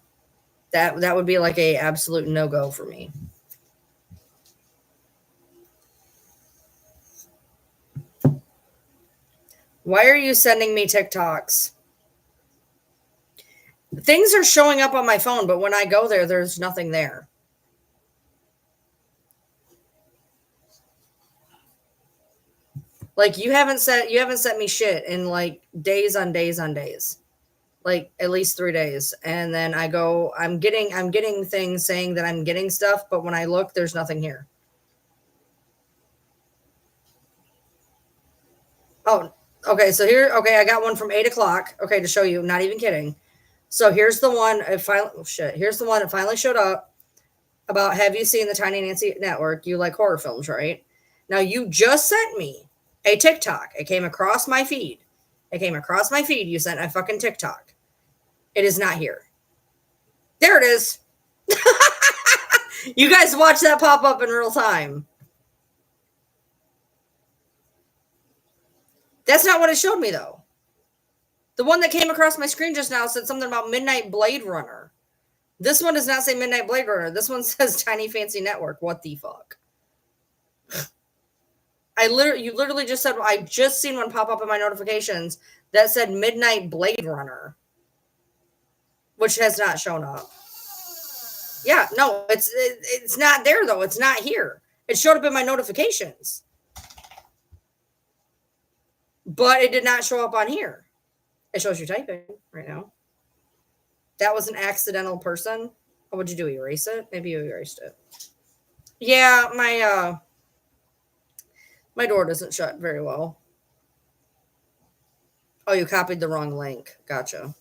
That would be like a absolute no go for me. Why are you sending me TikToks? Things are showing up on my phone, but when I go there, there's nothing there. Like you haven't sent me shit in like days on days on days. Like at least 3 days. And then I'm getting things saying that I'm getting stuff, but when I look, there's nothing here. Oh, okay. So I got one from 8 o'clock. Okay, to show you, not even kidding. So here's the one. Here's the one that finally showed up about. Have you seen the Tiny Nancy Network? You like horror films, right? Now you just sent me a TikTok. It came across my feed. You sent a fucking TikTok. It is not here. There it is. You guys watch that pop up in real time. That's not what it showed me, though. The one that came across my screen just now said something about Midnight Blade Runner. This one does not say Midnight Blade Runner. This one says Tiny Fancy Network. What the fuck? You literally just said, I just seen one pop up in my notifications that said Midnight Blade Runner, which has not shown up. Yeah, no, it's not there though. It's not here. It showed up in my notifications, but it did not show up on here. It shows you typing right now. That was an accidental person. What would you do? Erase it? Maybe you erased it. Yeah, my door doesn't shut very well. Oh, you copied the wrong link. Gotcha.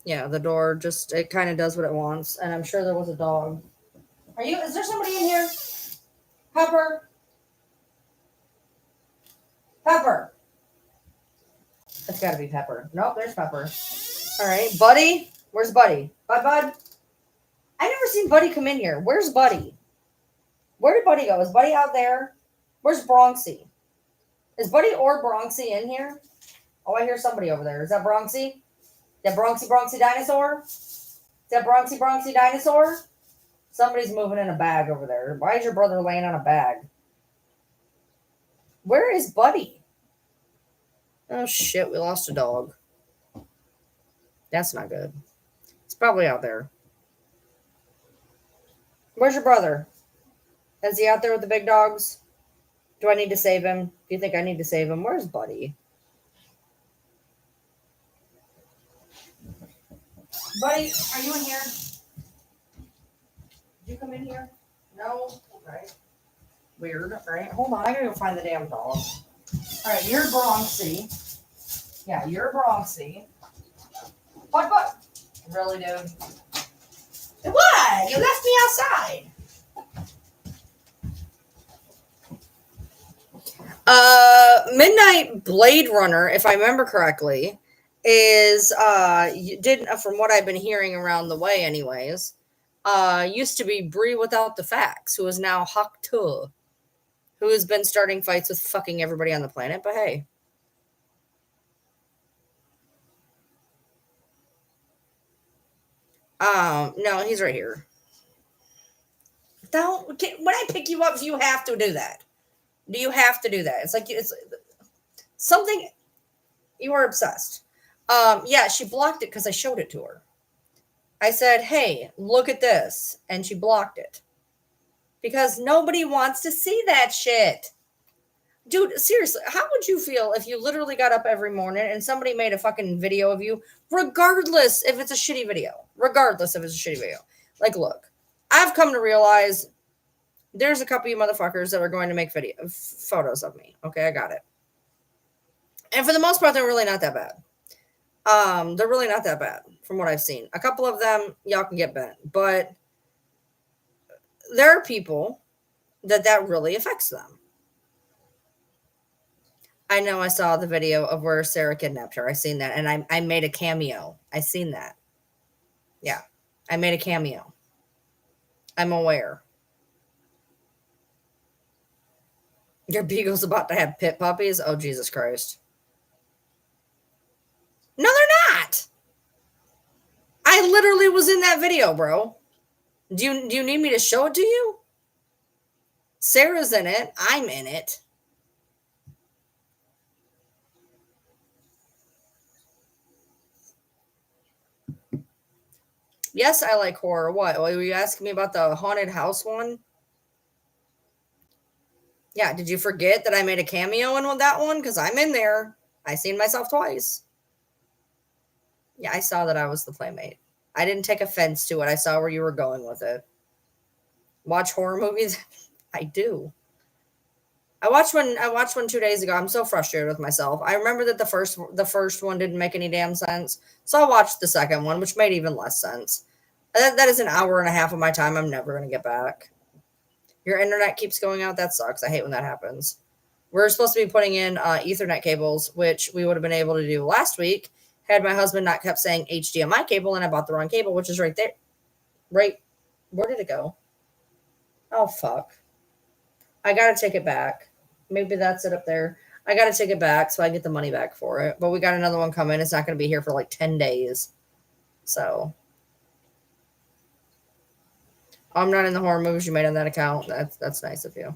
Yeah, the door just, it kind of does what it wants. And I'm sure there was a dog. Is there somebody in here? Pepper? Pepper. It's got to be Pepper. Nope, there's Pepper. All right, Buddy. Where's Buddy? Bud? I never seen Buddy come in here. Where's Buddy? Where did Buddy go? Is Buddy out there? Where's Bronxy? Is Buddy or Bronxy in here? Oh, I hear somebody over there. Is that Bronxy? That Bronxy dinosaur? Is that Bronxy dinosaur? Somebody's moving in a bag over there. Why is your brother laying on a bag? Where is Buddy? Oh, shit. We lost a dog. That's not good. It's probably out there. Where's your brother? Is he out there with the big dogs? Do I need to save him? Do you think I need to save him? Where's Buddy? Buddy, are you in here? Did you come in here? No? Okay. Weird. All right. Hold on. I gotta go find the damn dog. All right. You're Bronxy. Yeah, you're Bronxy. What? Really, dude? What? You left me outside. Midnight Blade Runner, if I remember correctly, is from what I've been hearing around the way, anyways. Used to be Brie without the facts, who is now Hawk Tu, who has been starting fights with fucking everybody on the planet. But hey. No, he's right here. When I pick you up, you have to do that. Do you have to do that? It's like it's something. You are obsessed. Yeah, she blocked it because I showed it to her. I said, "Hey, look at this," and she blocked it because nobody wants to see that shit. Dude, seriously, how would you feel if you literally got up every morning and somebody made a fucking video of you, regardless if it's a shitty video? Regardless if it's a shitty video. Like, look, I've come to realize there's a couple of you motherfuckers that are going to make photos of me. Okay, I got it. And for the most part, they're really not that bad. They're really not that bad from what I've seen. A couple of them, y'all can get bent. But there are people that really affects them. I know I saw the video of where Sarah kidnapped her. I seen that. And I made a cameo. I seen that. Yeah. I made a cameo. I'm aware. Your beagle's about to have pit puppies? Oh, Jesus Christ. No, they're not. I literally was in that video, bro. Do you need me to show it to you? Sarah's in it. I'm in it. Yes, I like horror. What? Were you asking me about the haunted house one? Yeah, did you forget that I made a cameo in that one? Because I'm in there. I seen myself twice. Yeah, I saw that I was the playmate. I didn't take offense to it. I saw where you were going with it. Watch horror movies? I do. I watched one 2 days ago. I'm so frustrated with myself. I remember that the first one didn't make any damn sense. So I watched the second one, which made even less sense. That is an hour and a half of my time I'm never going to get back. Your internet keeps going out. That sucks. I hate when that happens. We're supposed to be putting in Ethernet cables, which we would have been able to do last week had my husband not kept saying HDMI cable and I bought the wrong cable, which is right there. Right. Where did it go? Oh, fuck. I got to take it back. Maybe that's it up there. I got to take it back so I get the money back for it. But we got another one coming. It's not going to be here for like 10 days. So I'm not in the horror movies you made on that account. That's nice of you.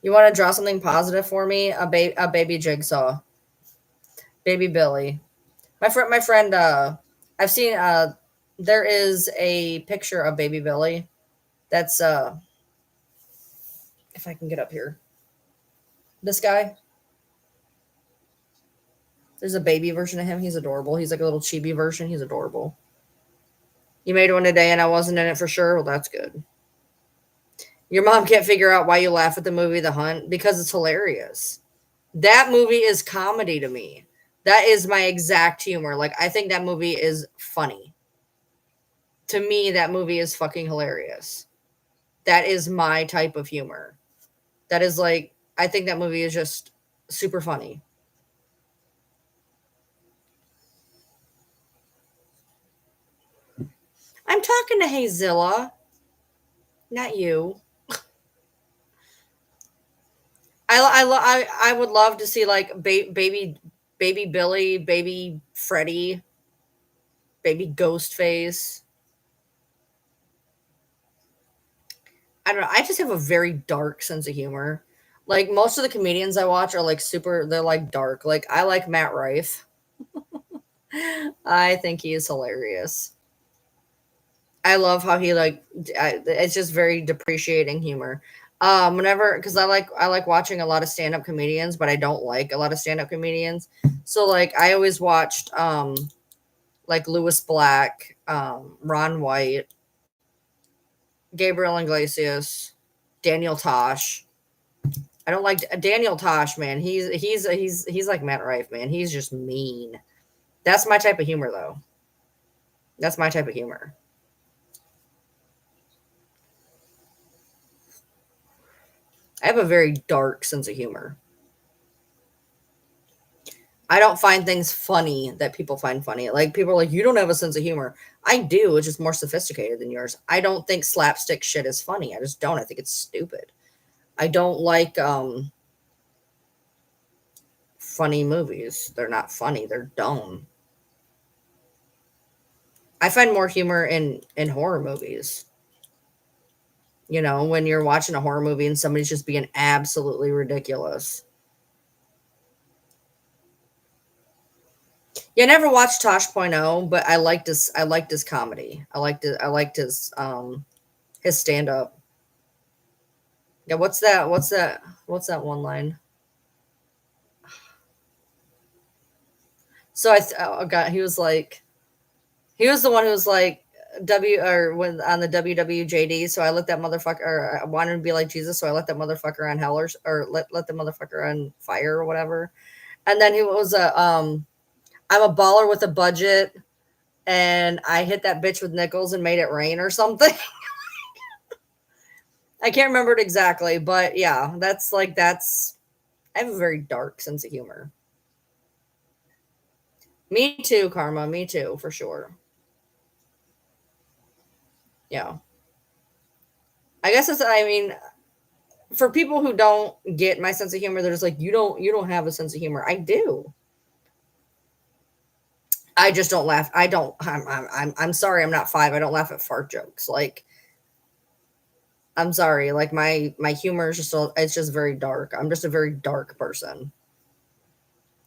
You want to draw something positive for me? A baby Jigsaw. Baby Billy. My friend, I've seen, there is a picture of baby Billy. That's, if I can get up here. This guy. There's a baby version of him. He's adorable. He's like a little chibi version. He's adorable. You made one today and I wasn't in it for sure. Well, that's good. Your mom can't figure out why you laugh at the movie The Hunt because it's hilarious. That movie is comedy to me. That is my exact humor. Like, I think that movie is funny. To me, that movie is fucking hilarious. That is my type of humor. That is like, I think that movie is just super funny. I'm talking to Hazilla, not you. I would love to see like baby Billy, baby Freddy, baby Ghostface. I don't know. I just have a very dark sense of humor. Like most of the comedians I watch are like super. They're like dark. Like I like Matt Rife. I think he is hilarious. I love how he like. It's just very depreciating humor. Whenever because I like watching a lot of stand up comedians, but I don't like a lot of stand up comedians. So like I always watched like Lewis Black, Ron White, Gabriel Iglesias, Daniel Tosh. I don't like Daniel Tosh, man. He's like Matt Rife, man. He's just mean. That's my type of humor, though. That's my type of humor. I have a very dark sense of humor. I don't find things funny that people find funny. Like people are like, you don't have a sense of humor. I do. It's just more sophisticated than yours. I don't think slapstick shit is funny. I just don't. I think it's stupid. I don't like funny movies. They're not funny. They're dumb. I find more humor in horror movies. You know, when you're watching a horror movie and somebody's just being absolutely ridiculous. Yeah, I never watched Tosh Point oh, but I liked his comedy. I liked his stand up. Yeah, what's that one line? So oh god, he was the one who was like W or when on the WWJD. So I let that motherfucker. Or I wanted to be like Jesus, so I let that motherfucker on hell or let the motherfucker on fire or whatever. And then he was I'm a baller with a budget, and I hit that bitch with nickels and made it rain or something. I can't remember it exactly, but yeah, that's. I have a very dark sense of humor. Me too, Karma. Me too, for sure. Yeah. I guess it's. I mean, for people who don't get my sense of humor, they're just like, you don't have a sense of humor. I do. I just don't laugh. I don't. I'm sorry. I'm not five. I don't laugh at fart jokes. Like I'm sorry. Like my humor is just it's just very dark. I'm just a very dark person.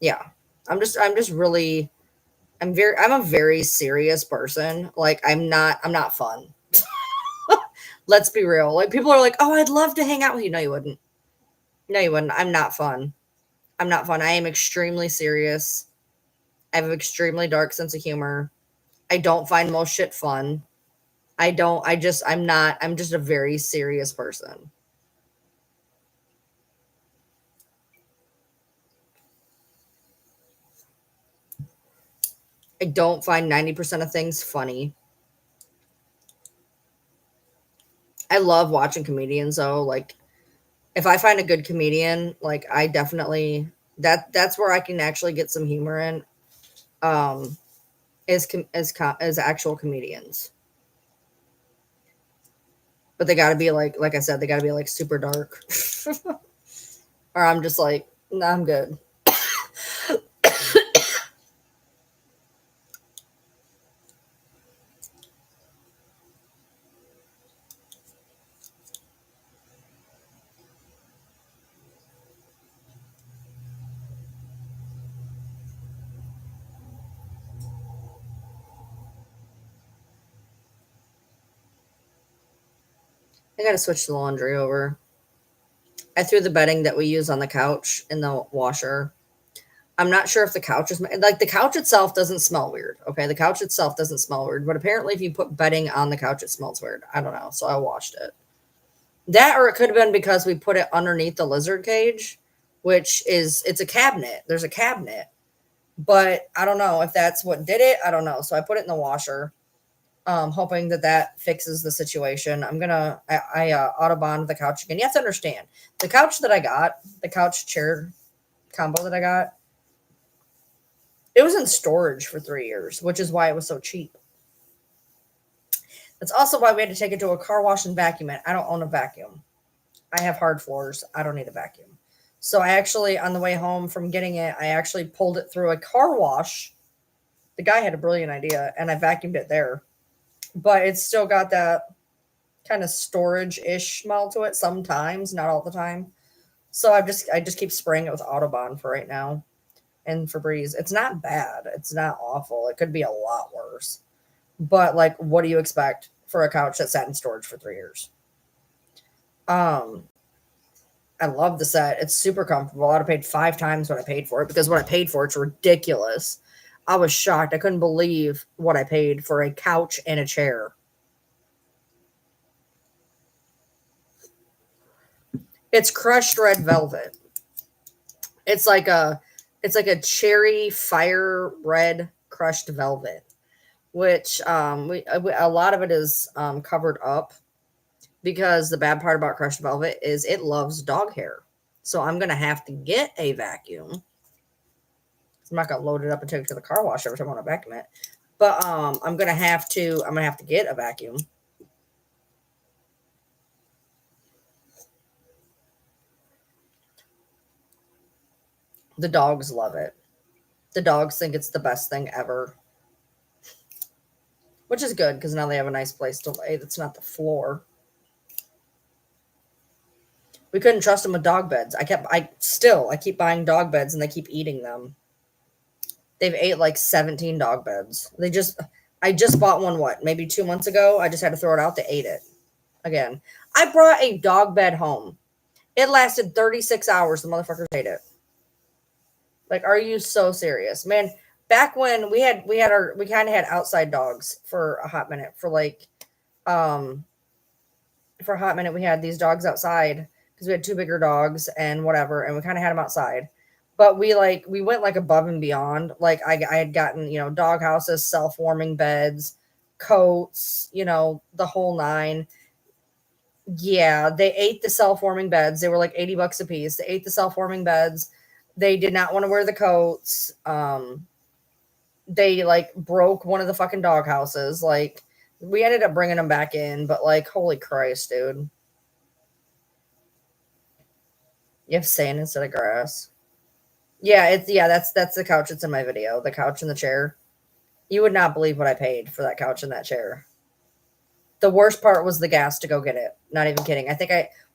Yeah. I'm just really I'm a very serious person. Like I'm not fun. Let's be real. Like people are like, "Oh, I'd love to hang out with you." No, you wouldn't. No, you wouldn't. I'm not fun. I'm not fun. I am extremely serious. I have an extremely dark sense of humor. I don't find most shit fun. I don't I just I'm not I'm just a very serious person. I don't find 90% of things funny. I love watching comedians though. Like if I find a good comedian, like I definitely that's where I can actually get some humor in. Um as actual comedians. But they got to be like I said, they got to be like super dark. Or I'm just like, nah, I'm good. I got to switch the laundry over. I threw the bedding that we use on the couch in the washer. I'm not sure if the couch is like the couch itself doesn't smell weird. Okay, the couch itself doesn't smell weird, but apparently if you put bedding on the couch, it smells weird. I don't know, so I washed it. That, or it could have been because we put it underneath the lizard cage, which is, it's a cabinet. There's a cabinet. But I don't know if that's what did it. I don't know. So I put it in the washer, hoping that that fixes the situation. I Autobahn the couch again. You have to understand, the couch that I got, the couch chair combo that I got, it was in storage for 3 years, which is why it was so cheap. That's also why we had to take it to a car wash and vacuum it. I don't own a vacuum. I have hard floors. I don't need a vacuum. So I actually, on the way home from getting it, I actually pulled it through a car wash. The guy had a brilliant idea, and I vacuumed it there. But it's still got that kind of storage-ish smell to it sometimes, not all the time. So I just keep spraying it with Autobahn for right now and Febreze. It's not bad. It's not awful. It could be a lot worse. But like, what do you expect for a couch that sat in storage for 3 years? I love the set. It's super comfortable. I'd have paid 5 times what I paid for it, because what I paid for it's ridiculous. I was shocked. I couldn't believe what I paid for a couch and a chair. It's crushed red velvet. It's like a cherry fire red crushed velvet, which a lot of it is covered up, because the bad part about crushed velvet is it loves dog hair. So I'm gonna have to get a vacuum. I'm not gonna load it up and take it to the car wash every time I want to vacuum it. But I'm gonna have to get a vacuum. The dogs love it. The dogs think it's the best thing ever. Which is good, because now they have a nice place to lay that's not the floor. We couldn't trust them with dog beds. I keep buying dog beds and they keep eating them. They've ate like 17 dog beds. I just bought one, maybe 2 months ago. I just had to throw it out. They ate it again. I brought a dog bed home. It lasted 36 hours. The motherfuckers ate it. Like, are you so serious, man? Back when we kind of had outside dogs for a hot minute. For a hot minute, we had these dogs outside because we had 2 bigger dogs and whatever, and we kind of had them outside. But we went like above and beyond. Like I had gotten, dog houses, self-warming beds, coats, the whole nine. Yeah, they ate the self-warming beds. They were like $80 a piece. They ate the self-warming beds. They did not want to wear the coats. They like broke one of the fucking dog houses. Like, we ended up bringing them back in, but like, holy Christ, dude. You have sand instead of grass. Yeah, that's the couch that's in my video. The couch and the chair. You would not believe what I paid for that couch and that chair. The worst part was the gas to go get it. Not even kidding.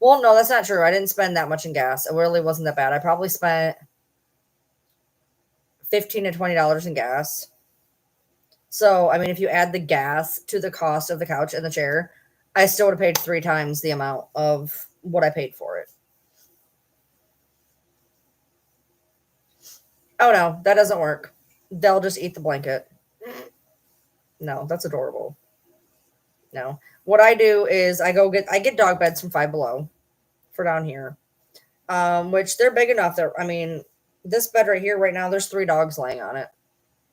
Well, no, that's not true. I didn't spend that much in gas. It really wasn't that bad. I probably spent $15 to $20 in gas. So, I mean, if you add the gas to the cost of the couch and the chair, I still would have paid 3 times the amount of what I paid for it. Oh, no, that doesn't work. They'll just eat the blanket. No, that's adorable. No. What I do is I get dog beds from Five Below for down here. Which they're big enough that, I mean, this bed right here right now, there's 3 dogs laying on it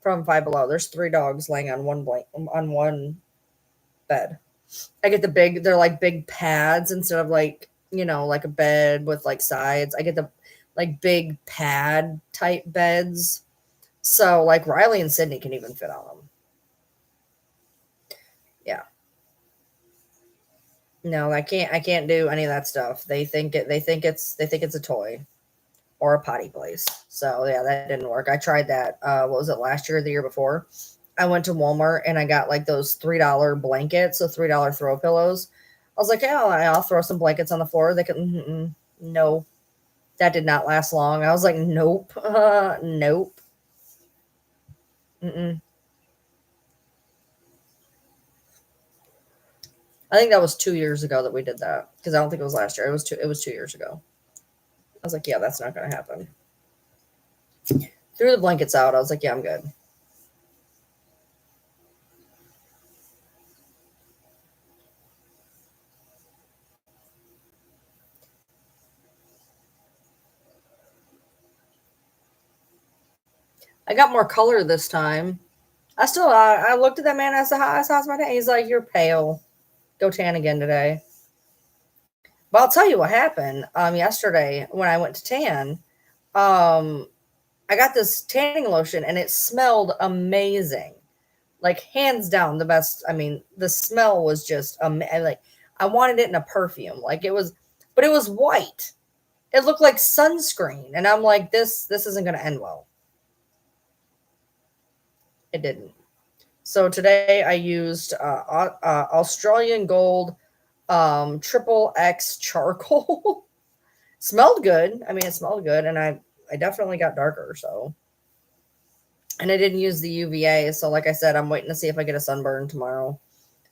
from Five Below. There's 3 dogs laying on one bed. I get they're like big pads instead of like, like a bed with like sides. I get the like big pad type beds. So like Riley and Sydney can even fit on them. Yeah. No, I can't do any of that stuff. They think it's a toy or a potty place. So yeah, that didn't work. I tried that. What was it, last year or the year before? I went to Walmart and I got like those $3 blankets, so $3 throw pillows. I was like, yeah, I'll throw some blankets on the floor. They could, no, that did not last long. I was like, nope, nope. Mm-mm. I think that was 2 years ago that we did that, because I don't think it was last year. It was 2 years ago. I was like, yeah, that's not going to happen. Threw the blankets out. I was like, yeah, I'm good. I got more color this time. I looked at that man. I said, how's my tan? He's like, you're pale. Go tan again today. But I'll tell you what happened yesterday when I went to tan. Um, I got this tanning lotion and it smelled amazing. Like hands down the best. I mean, the smell was just like I wanted it in a perfume. Like it was, but it was white. It looked like sunscreen, and I'm like, this isn't going to end well. It didn't. So today I used Australian Gold Triple X charcoal. Smelled good. I mean, it smelled good, and I definitely got darker. So, and I didn't use the UVA. So, like I said, I'm waiting to see if I get a sunburn tomorrow.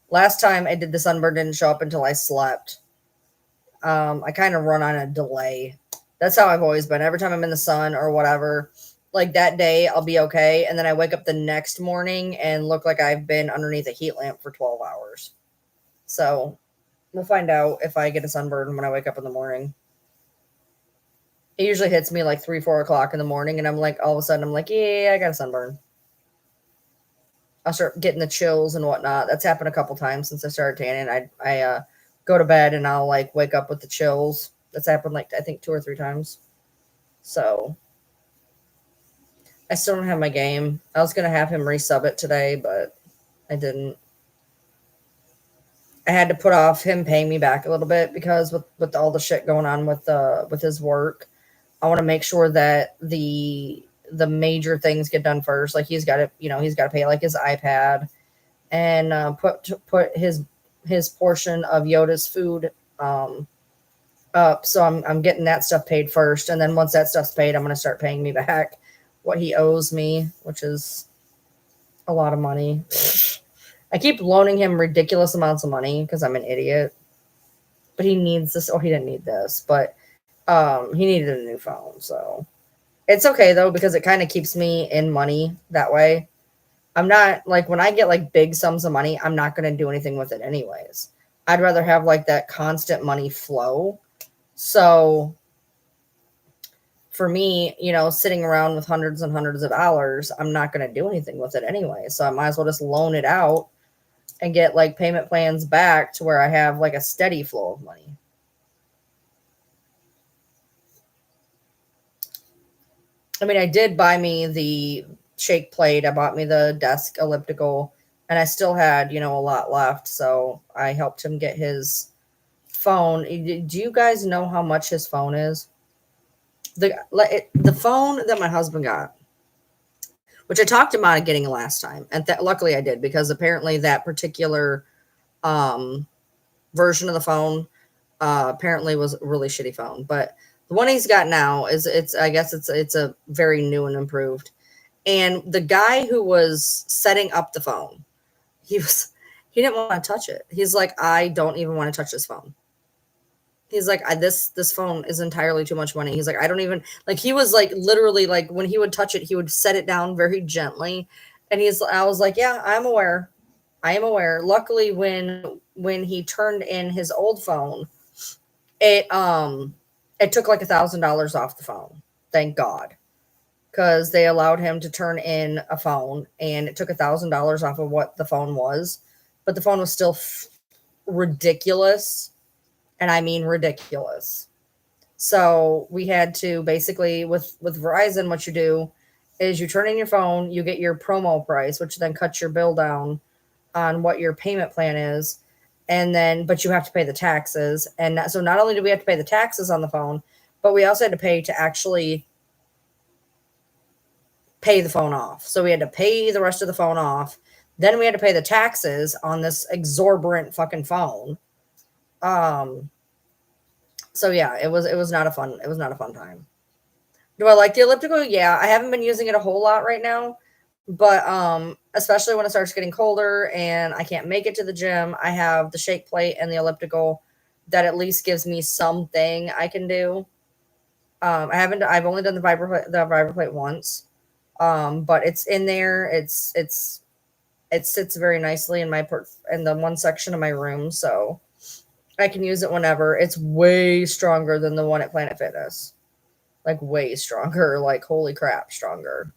Last time I did the sunburn didn't show up until I slept. I kind of run on a delay. That's how I've always been. Every time I'm in the sun or whatever, like that day, I'll be okay. And then I wake up the next morning and look like I've been underneath a heat lamp for 12 hours. So we'll find out if I get a sunburn when I wake up in the morning. It usually hits me like 3-4 o'clock in the morning. And I'm like, all of a sudden, I'm like, yeah, I got a sunburn. I'll start getting the chills and whatnot. That's happened a couple times since I started tanning. I go to bed and I'll like wake up with the chills. That's happened like I think 2 or 3 times. So I still don't have my game. I was gonna have him resub it today, but I didn't. I had to put off him paying me back a little bit because with all the shit going on with his work, I want to make sure that the major things get done first. Like he's got to he's got to pay like his iPad and put his portion of Yoda's food up. So I'm getting that stuff paid first, and then once that stuff's paid, I'm gonna start paying me back what he owes me, which is a lot of money. I keep loaning him ridiculous amounts of money because I'm an idiot. But he needs this. Oh, he didn't need this, but he needed a new phone. So it's okay though because it kind of keeps me in money that way. I'm not like when I get like big sums of money, I'm not going to do anything with it anyways. I'd rather have like that constant money flow. So for me, sitting around with hundreds and hundreds of dollars, I'm not going to do anything with it anyway. So I might as well just loan it out and get like payment plans back to where I have like a steady flow of money. I mean, I did buy me the shake plate. I bought me the desk elliptical and I still had, a lot left. So I helped him get his phone. Do you guys know how much his phone is? The phone that my husband got, which I talked him out of getting last time, and luckily I did because apparently that particular version of the phone apparently was a really shitty phone. But the one he's got now I guess it's a very new and improved. And the guy who was setting up the phone, he didn't want to touch it. He's like, I don't even want to touch this phone. He's like, this phone is entirely too much money. He's like, I don't even like. He was like, literally, like when he would touch it, he would set it down very gently. And I was like, yeah, I'm aware. I am aware. Luckily, when he turned in his old phone, it took like $1,000 off the phone. Thank God, because they allowed him to turn in a phone, and it took $1,000 off of what the phone was, but the phone was still ridiculous. And I mean ridiculous. So we had to basically with Verizon, what you do is you turn in your phone, you get your promo price, which then cuts your bill down on what your payment plan is. And then, but you have to pay the taxes. And so not only do we have to pay the taxes on the phone, but we also had to pay to actually pay the phone off. So we had to pay the rest of the phone off. Then we had to pay the taxes on this exorbitant fucking phone. So yeah, it was not a fun time. Do I like the elliptical? Yeah, I haven't been using it a whole lot right now, but especially when it starts getting colder and I can't make it to the gym, I have the shake plate and the elliptical that at least gives me something I can do. I've only done the vibra plate once. But it's in there. It sits very nicely in in the one section of my room, so I can use it whenever. It's way stronger than the one at Planet Fitness. Like way stronger. Like holy crap, stronger.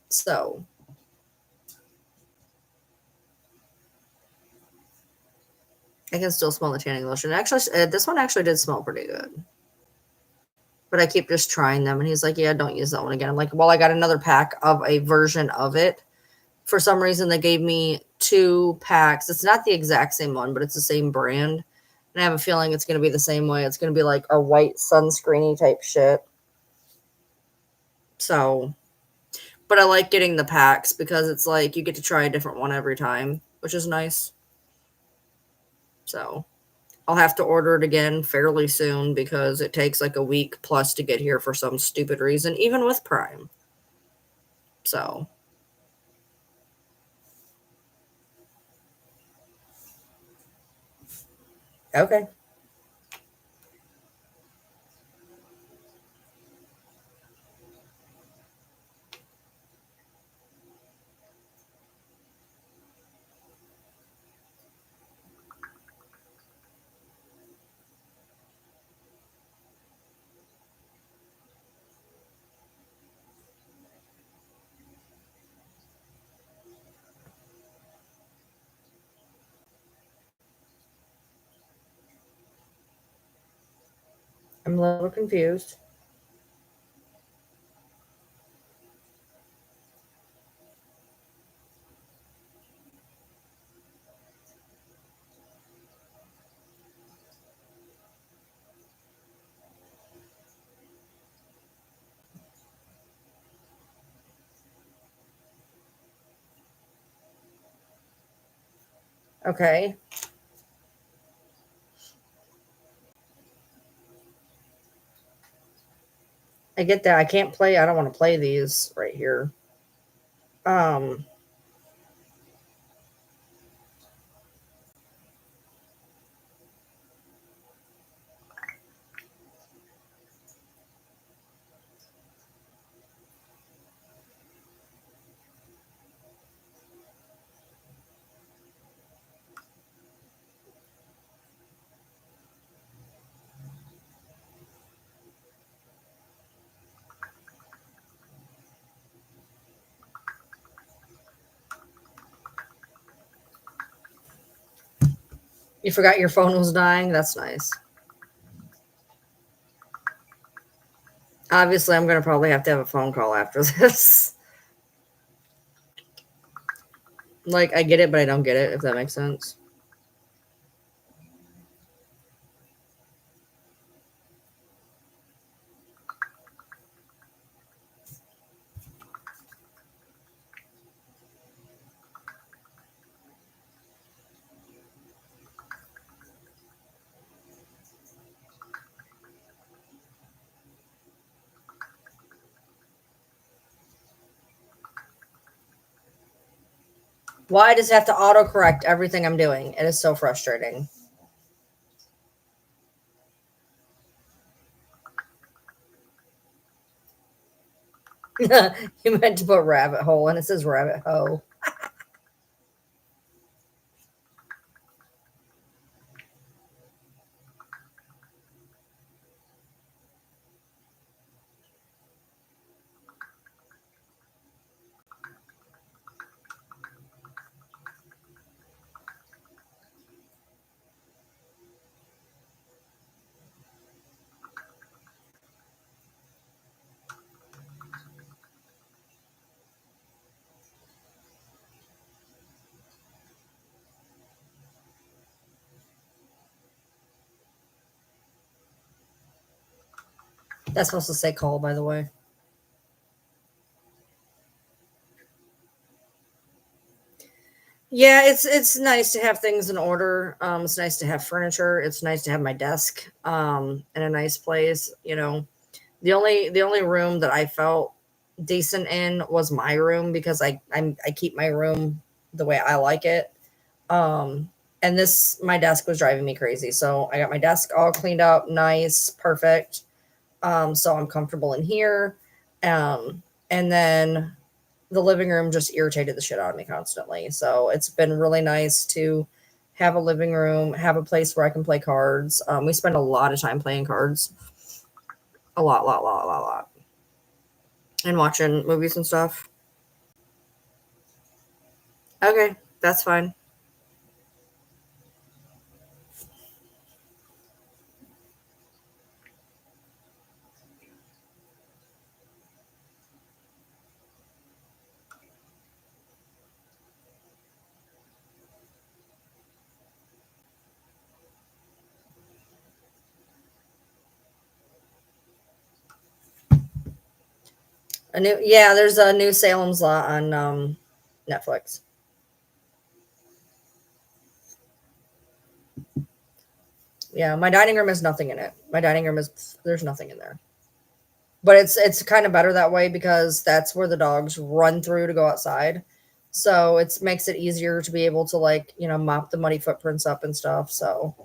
So I can still smell the tanning lotion. Actually, this one actually did smell pretty good. But I keep just trying them. And he's like, yeah, don't use that one again. I'm like, well, I got another pack of a version of it. For some reason, they gave me 2 packs. It's not the exact same one, but it's the same brand. And I have a feeling it's going to be the same way. It's going to be like a white sunscreeny type shit. So, but I like getting the packs because it's like you get to try a different one every time, which is nice. So I'll have to order it again fairly soon because it takes like a week plus to get here for some stupid reason, even with Prime. So. Okay. I'm a little confused. Okay. I get that. I can't play. I don't want to play these right here. Um, you forgot your phone was dying? That's nice. Obviously, I'm going to probably have to have a phone call after this. Like, I get it, but I don't get it, if that makes sense. Why does it have to autocorrect everything I'm doing? It is so frustrating. You meant to put rabbit hole, and it says rabbit hole. That's supposed to say call, by the way. Yeah, it's nice to have things in order. It's nice to have furniture. It's nice to have my desk in a nice place. You know, the only room that I felt decent in was my room because I keep my room the way I like it. Um, and this my desk was driving me crazy. So I got my desk all cleaned up, nice, perfect. So I'm comfortable in here. And then the living room just irritated the shit out of me constantly. So it's been really nice to have a living room, have a place where I can play cards. We spend a lot of time playing cards, a lot, and watching movies and stuff. Okay, that's fine. There's a new Salem's Lot on Netflix. Yeah, my dining room has nothing in it. My dining room is there's nothing in there. But it's kind of better that way because that's where the dogs run through to go outside. So it makes it easier to be able to like, mop the muddy footprints up and stuff. So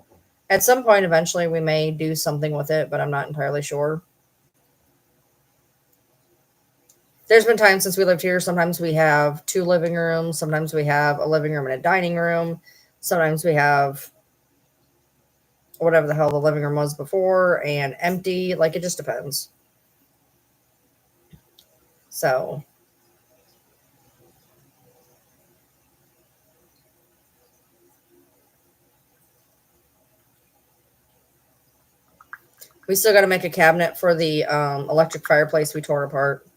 at some point eventually we may do something with it, but I'm not entirely sure. There's been times since we lived here, sometimes we have two living rooms, sometimes we have a living room and a dining room, sometimes we have whatever the hell the living room was before and empty. Like it just depends. So we still got to make a cabinet for the electric fireplace we tore apart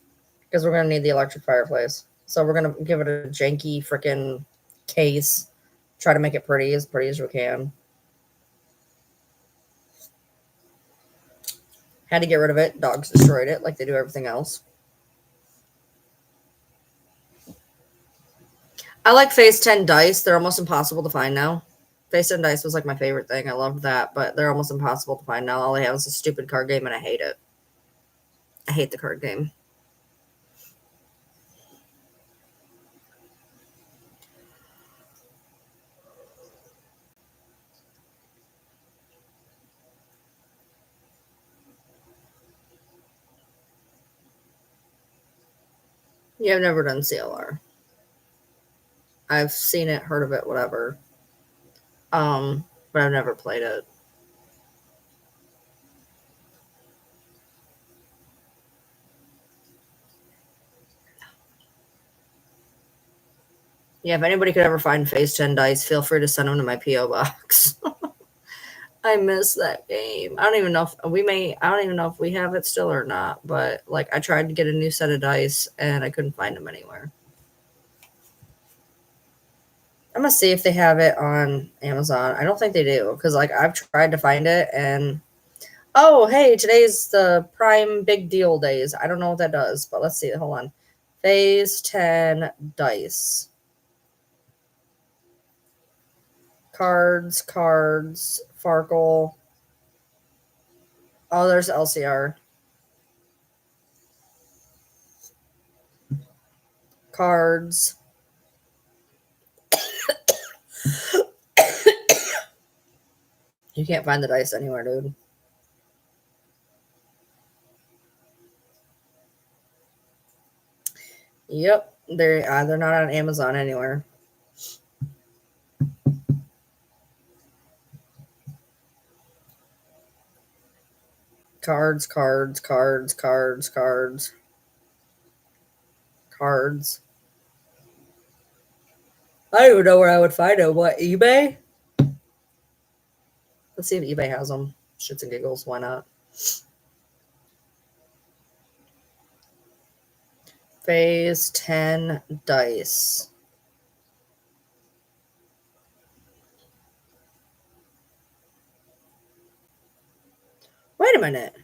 because we're going to need the electric fireplace. So we're going to give it a janky freaking case, try to make it pretty as we can. Had to get rid of it. Dogs destroyed it like they do everything else. I like Phase 10 dice. They're almost impossible to find now. Phase 10 dice was like my favorite thing. I loved that, but they're almost impossible to find now. All they have is a stupid card game, and I hate it. I hate the card game. Yeah, I've never done CLR. I've seen it, heard of it, whatever. But I've never played it. Yeah, if anybody could ever find Phase 10 dice, feel free to send them to my P.O. box. I miss that game. I don't even know if we have it still or not, but like I tried to get a new set of dice and I couldn't find them anywhere. I'm gonna see if they have it on Amazon. I don't think they do because like I've tried to find it and oh hey, today's the Prime Big Deal days. I don't know what that does, but let's see. Hold on. Phase 10 dice. Cards, Farkle. Oh, there's LCR. Cards. You can't find the dice anywhere, dude. Yep, they're not on Amazon anywhere. Cards, cards, cards, cards, cards, cards. I don't even know where I would find them. What, eBay? Let's see if eBay has them. Shits and giggles, why not? Phase 10 dice. Wait a minute.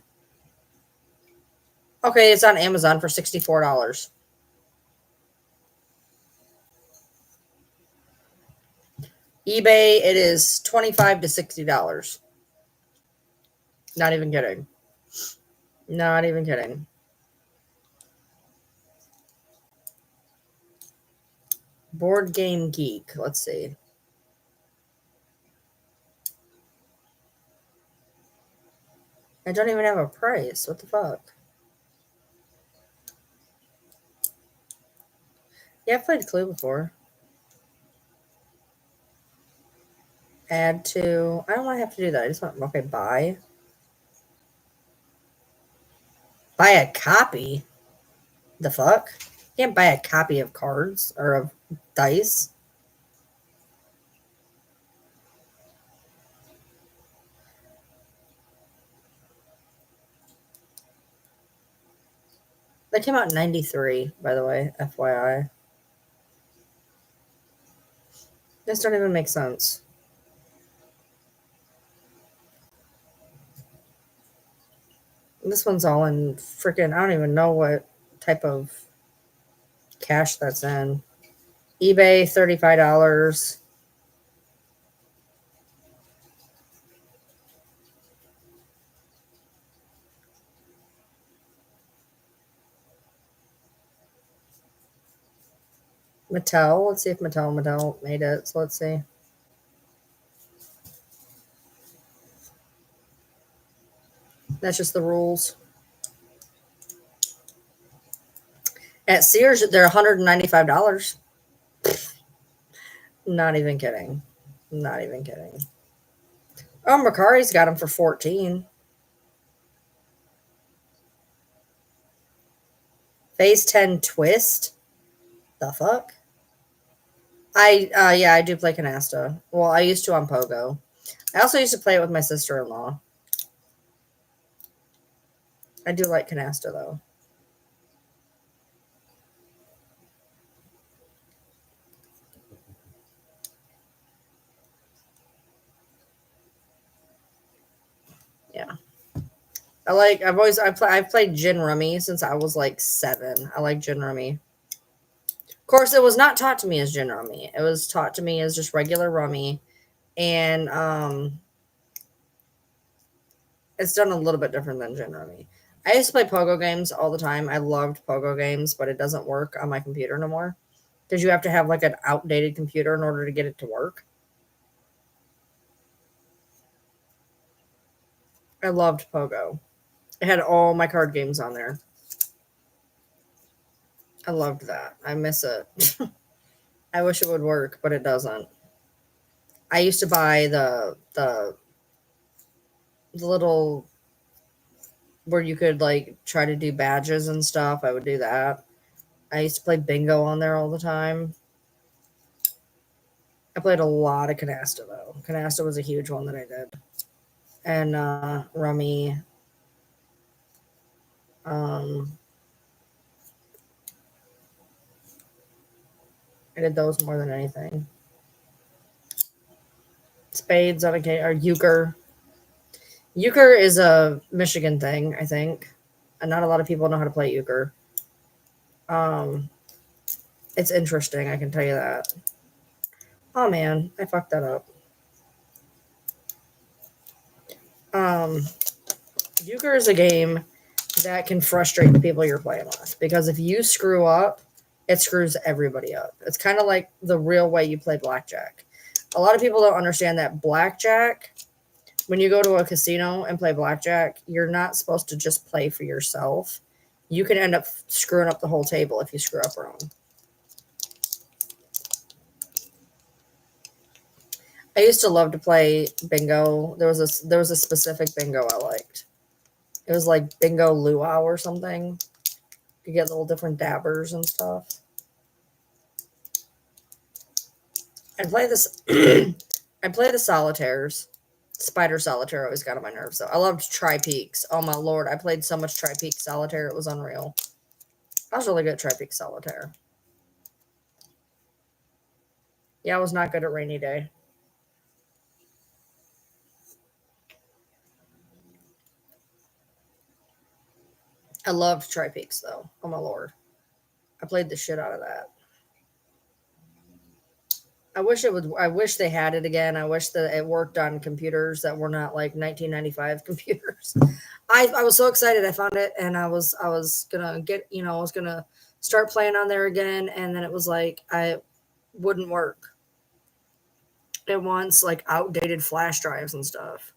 Okay, it's on Amazon for $64. eBay, it is $25 to $60. Not even kidding. Not even kidding. Board Game Geek. Let's see. I don't even have a price. What the fuck? Yeah, I've played Clue before. Add to. I don't want to have to do that. I just want. Okay, buy. Buy a copy? The fuck? You can't buy a copy of cards or of dice. That came out in 93, by the way, FYI. This don't even make sense. This one's all in freaking, I don't even know what type of cash that's in. eBay, $35. Mattel. Let's see if Mattel made it. So let's see. That's just the rules. At Sears, they're $195. Not even kidding. Not even kidding. Oh, Mercari's got them for 14. Phase 10 Twist. The fuck? I do play Canasta. Well, I used to on Pogo. I also used to play it with my sister-in-law. I do like Canasta though. Yeah. I've played Gin Rummy since I was like 7. I like Gin Rummy. Of course, it was not taught to me as Gin Rummy. It was taught to me as just regular Rummy. And it's done a little bit different than Gin Rummy. I used to play Pogo games all the time. I loved Pogo games, but it doesn't work on my computer no more. Because you have to have like an outdated computer in order to get it to work. I loved Pogo. It had all my card games on there. I loved that. I miss it. I wish it would work, but it doesn't. I used to buy the little where you could like try to do badges and stuff. I would do that. I used to play bingo on there all the time. I played a lot of Canasta though. Canasta was a huge one that I did. And Rummy. I did those more than anything. Spades on a or euchre. Euchre is a Michigan thing, I think. And not a lot of people know how to play euchre. It's interesting, I can tell you that. Oh man, I fucked that up. Euchre is a game that can frustrate the people you're playing with because if you screw up, it screws everybody up. It's kind of like the real way you play blackjack. A lot of people don't understand that blackjack, when you go to a casino and play blackjack, you're not supposed to just play for yourself. You can end up screwing up the whole table if you screw up wrong. I used to love to play bingo. There was a specific bingo I liked. It was like Bingo Luau or something. You get little different dabbers and stuff. I play this. I play the solitaires. Spider Solitaire always got on my nerves, though. I loved Tri-Peaks. Oh, my Lord. I played so much Tri-Peaks Solitaire. It was unreal. I was really good at Tri-Peaks Solitaire. Yeah, I was not good at Rainy Day. I loved Tri-Peaks, though. Oh, my Lord. I played the shit out of that. I wish they had it again. I wish that it worked on computers that were not like 1995 computers. I was so excited I found it and I was gonna get, I was gonna start playing on there again, and then it was like I wouldn't work. It wants like outdated flash drives and stuff.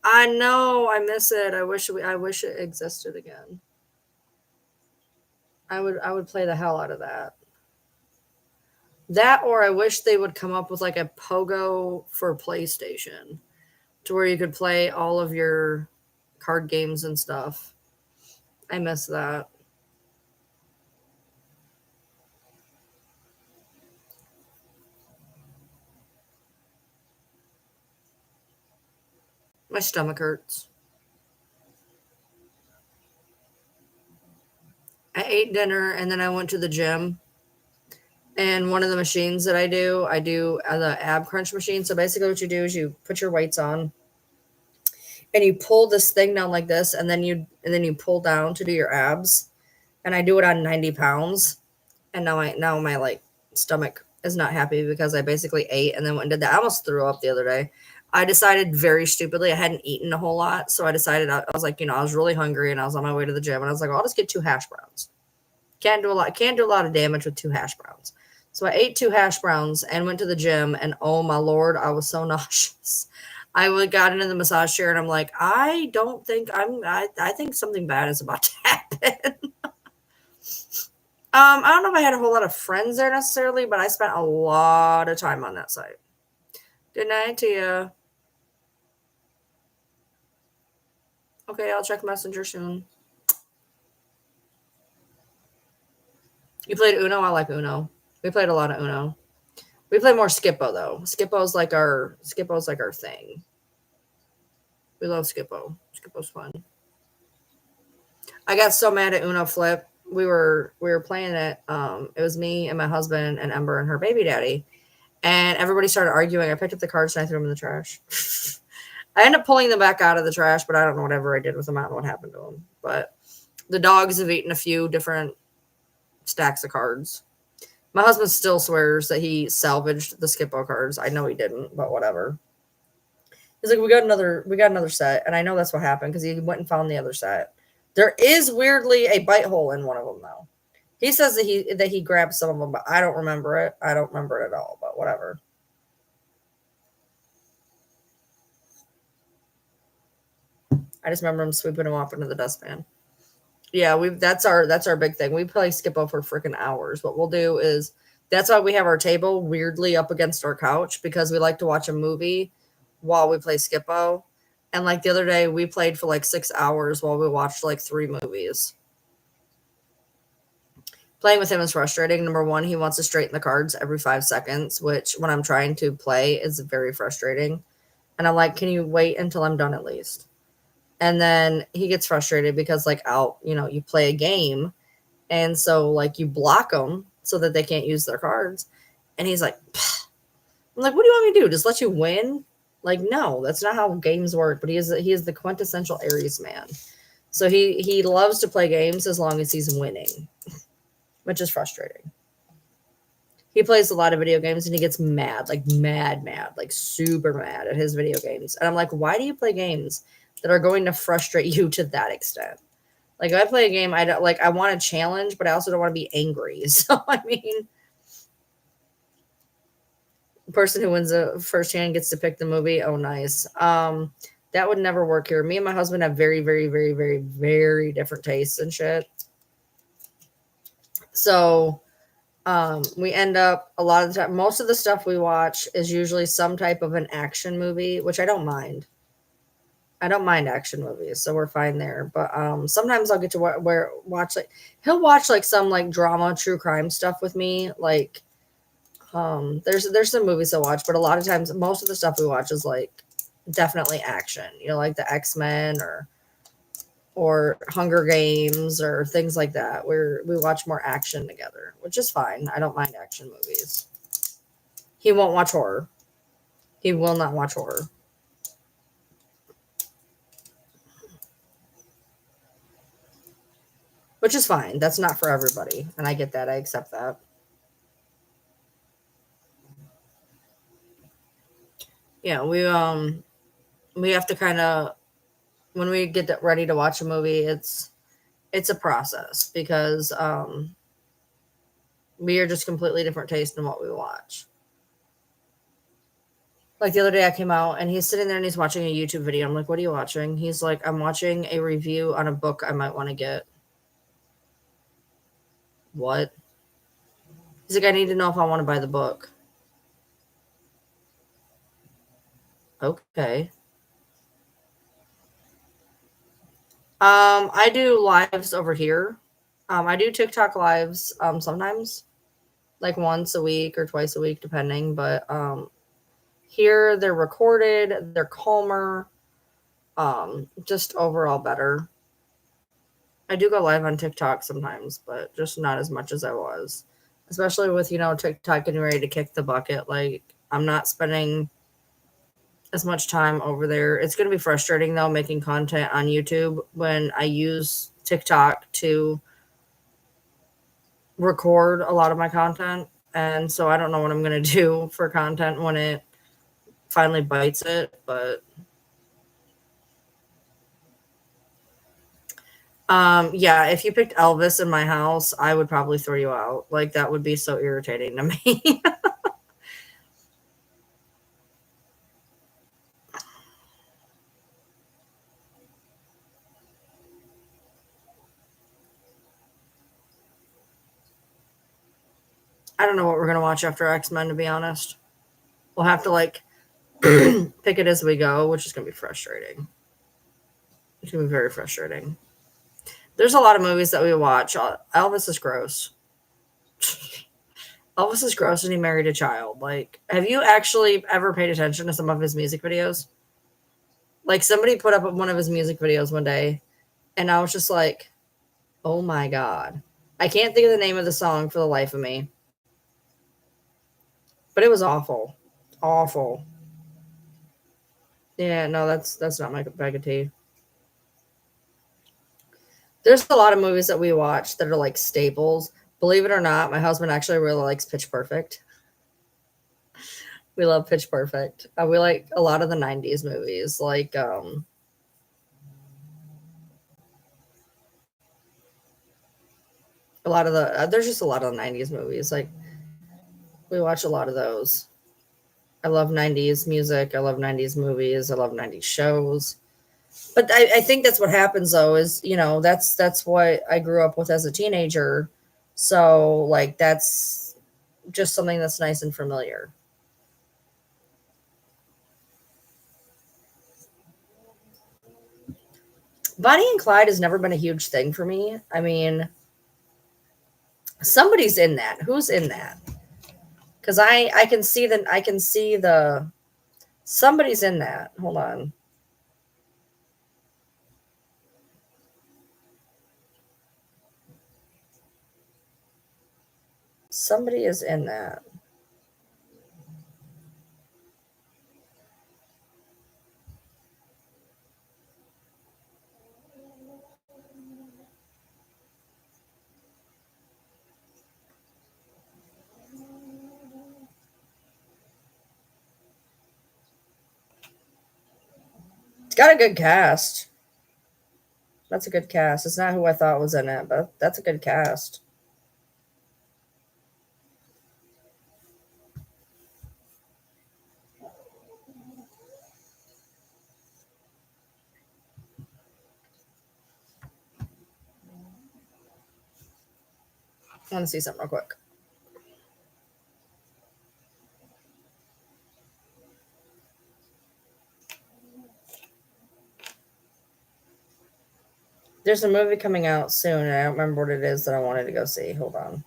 I know, I miss it. I wish it existed again. I would play the hell out of that. That, or I wish they would come up with like a Pogo for PlayStation to where you could play all of your card games and stuff. I miss that. My stomach hurts. I ate dinner and then I went to the gym. And one of the machines that I do the ab crunch machine. So basically what you do is you put your weights on and you pull this thing down like this, and then you pull down to do your abs. And I do it on 90 pounds. And now my like stomach is not happy because I basically ate and then went and did that. I almost threw up the other day. I decided very stupidly, I hadn't eaten a whole lot. So I decided, I was like, I was really hungry and I was on my way to the gym and I was like, I'll just get 2 hash browns. Can't do a lot of damage with 2 hash browns. So I ate 2 hash browns and went to the gym, and oh my Lord, I was so nauseous. I got into the massage chair and I'm like, I think something bad is about to happen. I don't know if I had a whole lot of friends there necessarily, but I spent a lot of time on that site. Good night to you. Okay, I'll check Messenger soon. You played Uno? I like Uno. We played a lot of Uno. We play more Skippo though. Skippo's like our thing. We love Skippo. Skippo's fun. I got so mad at Uno Flip. We were playing it. It was me and my husband and Ember and her baby daddy, and everybody started arguing. I picked up the cards and I threw them in the trash. I ended up pulling them back out of the trash, but I don't know whatever I did with them. I don't know what happened to them. But the dogs have eaten a few different stacks of cards. My husband still swears that he salvaged the Skippo cards. I know he didn't, but whatever. He's like, we got another set, and I know that's what happened because he went and found the other set. There is weirdly a bite hole in one of them though. He says that he grabbed some of them, but I don't remember it. I don't remember it at all, but whatever. I just remember him sweeping them off into the dustpan. Yeah, that's our big thing. We play Skippo for freaking hours. What we'll do is that's why we have our table weirdly up against our couch, because we like to watch a movie while we play Skippo. And like the other day, we played for like 6 hours while we watched like 3 movies. Playing with him is frustrating. Number one, he wants to straighten the cards every 5 seconds, which when I'm trying to play is very frustrating. And I'm like, can you wait until I'm done at least? And then he gets frustrated because like you play a game, and so like you block them so that they can't use their cards. And he's like, pfft. I'm like, what do you want me to do? Just let you win? Like, no, that's not how games work. But he is the quintessential Aries man. So he loves to play games as long as he's winning, which is frustrating. He plays a lot of video games and he gets mad, like super mad at his video games. And I'm like, why do you play games that are going to frustrate you to that extent? Like, if I play a game, I want to challenge, but I also don't want to be angry. So, I mean, the person who wins the first hand gets to pick the movie. Oh, nice. That would never work here. Me and my husband have very, very, very, very, very different tastes and shit. So, we end up a lot of the time, most of the stuff we watch is usually some type of an action movie, which I don't mind. I don't mind action movies, so we're fine there. But sometimes I'll get to watch like he'll watch like some like drama, true crime stuff with me. Like there's some movies to watch, but a lot of times most of the stuff we watch is like definitely action. Like the X-Men or Hunger Games or things like that, where we watch more action together, which is fine. I don't mind action movies. He won't watch horror. He will not watch horror. Which is fine. That's not for everybody. And I get that. I accept that. Yeah, we have to kind of, when we get ready to watch a movie, it's a process because we are just completely different taste in what we watch. Like the other day I came out and he's sitting there and he's watching a YouTube video. I'm like, what are you watching? He's like, I'm watching a review on a book I might want to get. What? He's like, I need to know if I want to buy the book. Okay. I do lives over here. I do TikTok lives sometimes, like once a week or twice a week, depending. But here they're recorded, they're calmer, just overall better. I do go live on TikTok sometimes, but just not as much as I was. Especially with, TikTok getting ready to kick the bucket. Like, I'm not spending as much time over there. It's going to be frustrating, though, making content on YouTube when I use TikTok to record a lot of my content. And so I don't know what I'm going to do for content when it finally bites it. But yeah, if you picked Elvis in my house, I would probably throw you out. Like, that would be so irritating to me. I don't know what we're going to watch after X-Men, to be honest. We'll have to, like, pick it as we go, which is going to be frustrating. It's going to be very frustrating. There's a lot of movies that we watch. Elvis is gross. Elvis is gross and he married a child. Like, have you actually ever paid attention to some of his music videos? Like, somebody put up one of his music videos one day, and I was just like, oh my God. I can't think of the name of the song for the life of me. But it was awful. Awful. Yeah, no, that's not my bag of tea. There's a lot of movies that we watch that are like staples. Believe it or not, my husband actually really likes Pitch Perfect. We love Pitch Perfect. We like a lot of the 90s movies, like a lot of the there's just a lot of the 90s movies. Like, we watch a lot of those. I love 90s music. I love 90s movies. I love 90s shows. But I think that's what happens though, is, that's what I grew up with as a teenager. So, like, that's just something that's nice and familiar. Bonnie and Clyde has never been a huge thing for me. I mean, somebody's in that. Who's in that? Because I can see the somebody's in that. Hold on. Somebody is in that. It's got a good cast. That's a good cast. It's not who I thought was in it, but that's a good cast. I want to see something real quick. There's a movie coming out soon, and I don't remember what it is that I wanted to go see. Hold on.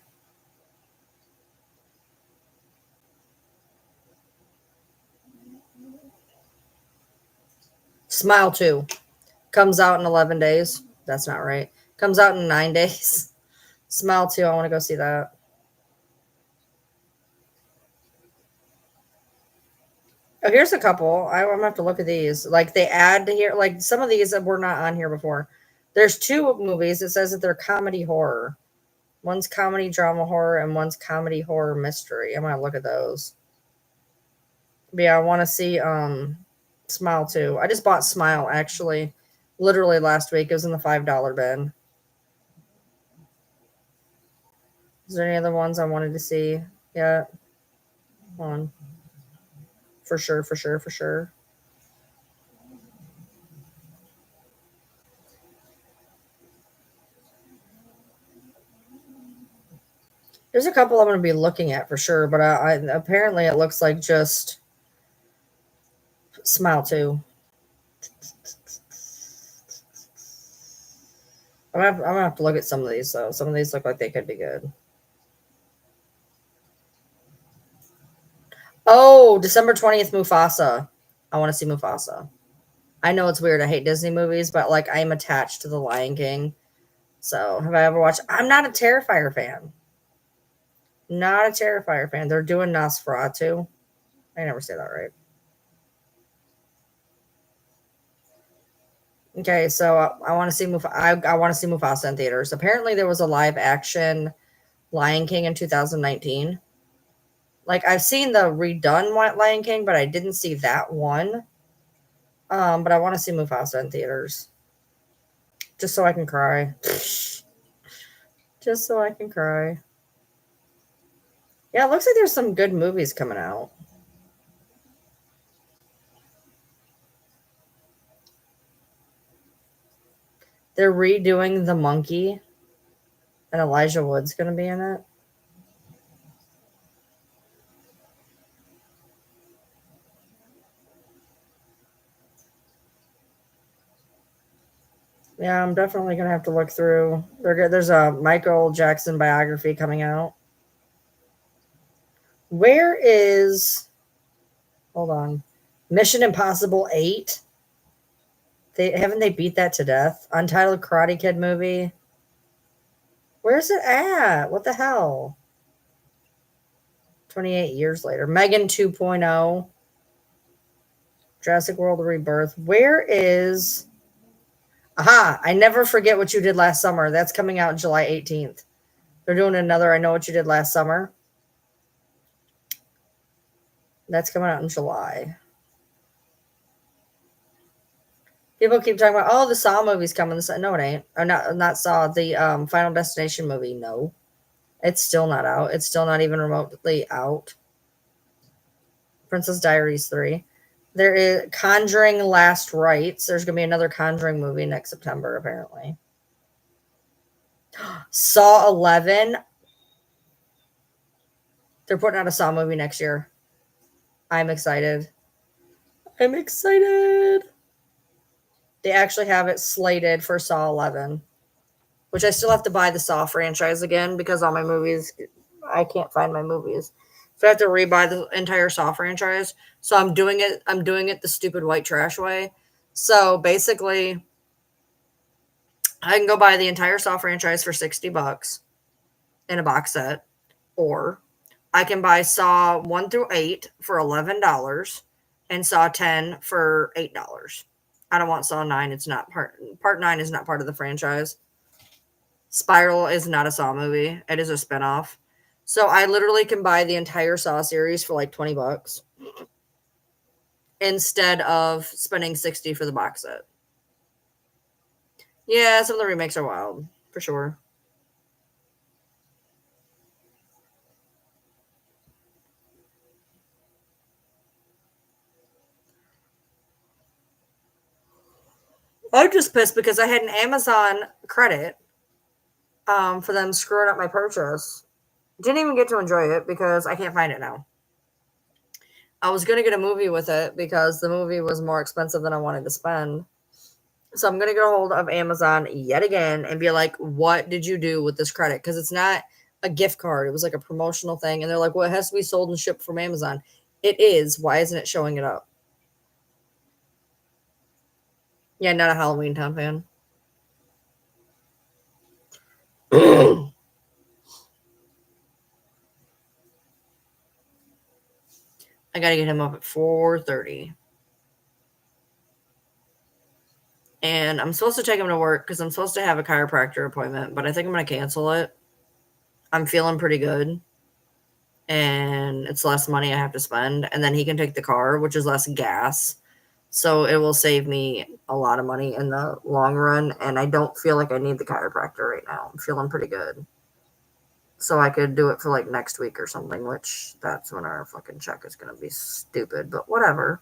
Smile 2 comes out in 11 days. That's not right. Comes out in 9 days. Smile 2, I want to go see that. Oh, here's a couple. I'm gonna have to look at these. Like, they add to here, like some of these that were not on here before. There's 2 movies. It says that they're comedy horror. One's comedy drama horror and one's comedy horror mystery. I'm gonna look at those. But yeah, I want to see Smile 2. I just bought Smile actually, literally last week. It was in the $5 bin. Is there any other ones I wanted to see? Yeah, one for sure, for sure, for sure. There's a couple I'm going to be looking at for sure, but I apparently it looks like just Smile 2. I'm gonna have to look at some of these though. Some of these look like they could be good. Oh, December 20th, Mufasa. I want to see Mufasa. I know it's weird. I hate Disney movies, but like, I am attached to the Lion King. So, have I ever watched? I'm not a Terrifier fan. Not a Terrifier fan. They're doing Nosferatu. I never say that right. Okay, so I want to see I want to see Mufasa in theaters. Apparently, there was a live action Lion King in 2019. Like I've seen the redone Lion King, but I didn't see that one. But I want to see Mufasa in theaters, just so I can cry. Just so I can cry. Yeah, it looks like there's some good movies coming out. They're redoing The Monkey, and Elijah Wood's going to be in it. Yeah, I'm definitely going to have to look through. There's a Michael Jackson biography coming out. Where is... Hold on. Mission Impossible 8? Haven't they beat that to death? Untitled Karate Kid movie. Where's it at? What the hell? 28 years later. Megan 2.0. Jurassic World Rebirth. Where is... Aha! I Never Forget What You Did Last Summer. That's coming out July 18th. They're doing another I Know What You Did Last Summer. That's coming out in July. People keep talking about, oh, the Saw movie's coming. No, it ain't. Or not Saw. The Final Destination movie. No. It's still not out. It's still not even remotely out. Princess Diaries 3. There is Conjuring Last Rites. There's going to be another Conjuring movie next September, apparently. Saw 11. They're putting out a Saw movie next year. I'm excited. I'm excited. They actually have it slated for Saw 11, which I still have to buy the Saw franchise again because all my movies, I can't find my movies. So I have to rebuy the entire Saw franchise. So I'm doing it the stupid white trash way. So basically, I can go buy the entire Saw franchise for $60 in a box set, or I can buy Saw 1 through 8 for $11 and Saw 10 for $8. I don't want Saw 9. It's not part 9 is not part of the franchise. Spiral is not a Saw movie. It is a spinoff. So I literally can buy the entire Saw series for like $20 instead of spending $60 for the box set. Yeah, some of the remakes are wild, for sure. I'm just pissed because I had an Amazon credit for them screwing up my purchase. Didn't even get to enjoy it because I can't find it now. I was going to get a movie with it because the movie was more expensive than I wanted to spend. So I'm going to get a hold of Amazon yet again and be like, what did you do with this credit? Because it's not a gift card. It was like a promotional thing. And they're like, well, it has to be sold and shipped from Amazon. It is. Why isn't it showing it up? Yeah, not a Halloween Town fan. I got to get him up at 4:30. And I'm supposed to take him to work because I'm supposed to have a chiropractor appointment, but I think I'm going to cancel it. I'm feeling pretty good. And it's less money I have to spend. And then he can take the car, which is less gas. So it will save me a lot of money in the long run. And I don't feel like I need the chiropractor right now. I'm feeling pretty good. So I could do it for like next week or something, which that's when our fucking check is going to be stupid. But whatever.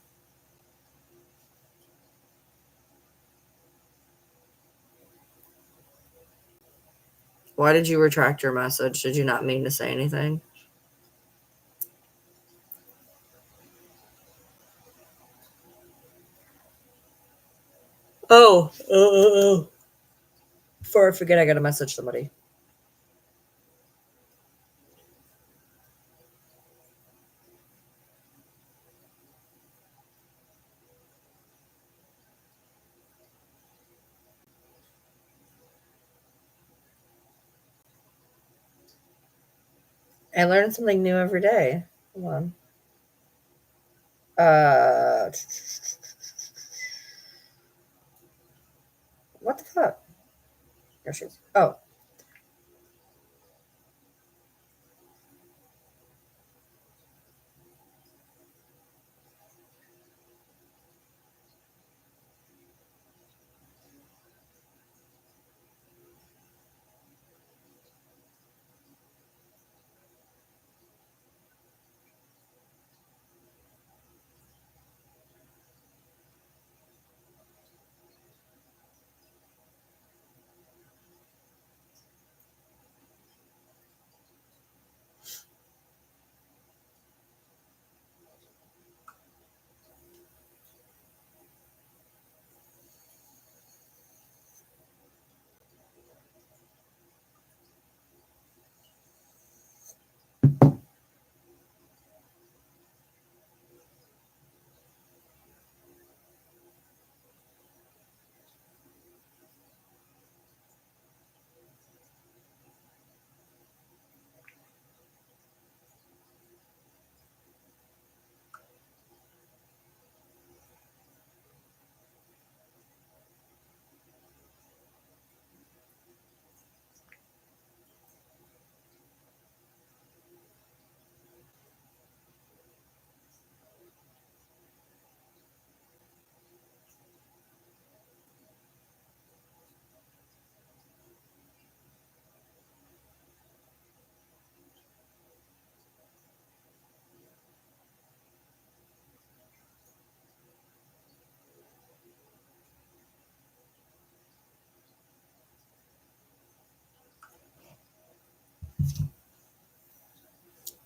Why did you retract your message? Did you not mean to say anything? Oh. Before I forget, I got to message somebody. I learn something new every day. Hold on. Uh, what the fuck? There she is. Oh.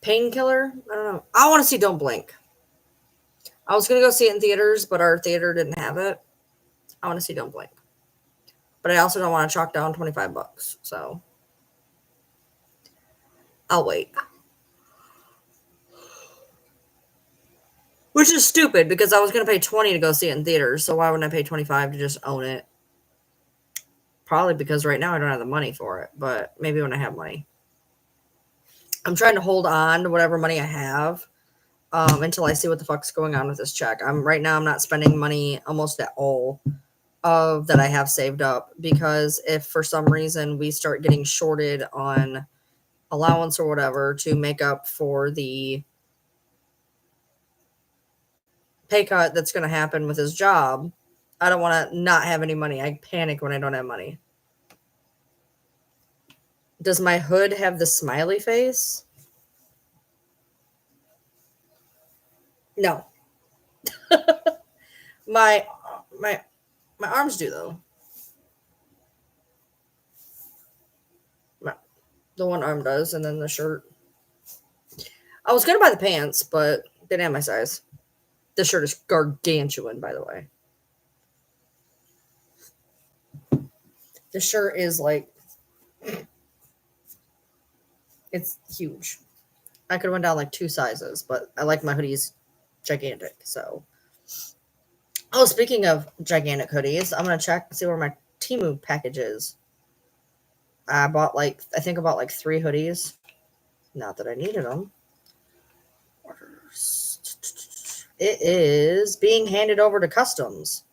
Painkiller? I don't know. I want to see Don't Blink. I was gonna go see it in theaters, but our theater didn't have it. I want to see Don't Blink, but I also don't want to chalk down $25. So I'll wait. Which is stupid because I was gonna pay 20 to go see it in theaters. So why wouldn't I pay 25 to just own it? Probably because right now I don't have the money for it, but maybe when I have money. I'm trying to hold on to whatever money I have until I see what the fuck's going on with this check. Right now I'm not spending money almost at all of that I have saved up, because if for some reason we start getting shorted on allowance or whatever to make up for the pay cut that's going to happen with his job, I don't want to not have any money. I panic when I don't have money. Does my hood have the smiley face? No. my my my arms do though. The one arm does, and then the shirt. I was gonna buy the pants, but didn't have my size. The shirt is gargantuan, by the way. The shirt is like, it's huge. I could have went down like 2 sizes, but I like my hoodies gigantic. So, oh, speaking of gigantic hoodies, I'm gonna check see where my Temu package is. I think I bought like 3 hoodies. Not that I needed them. Orders. It is being handed over to customs.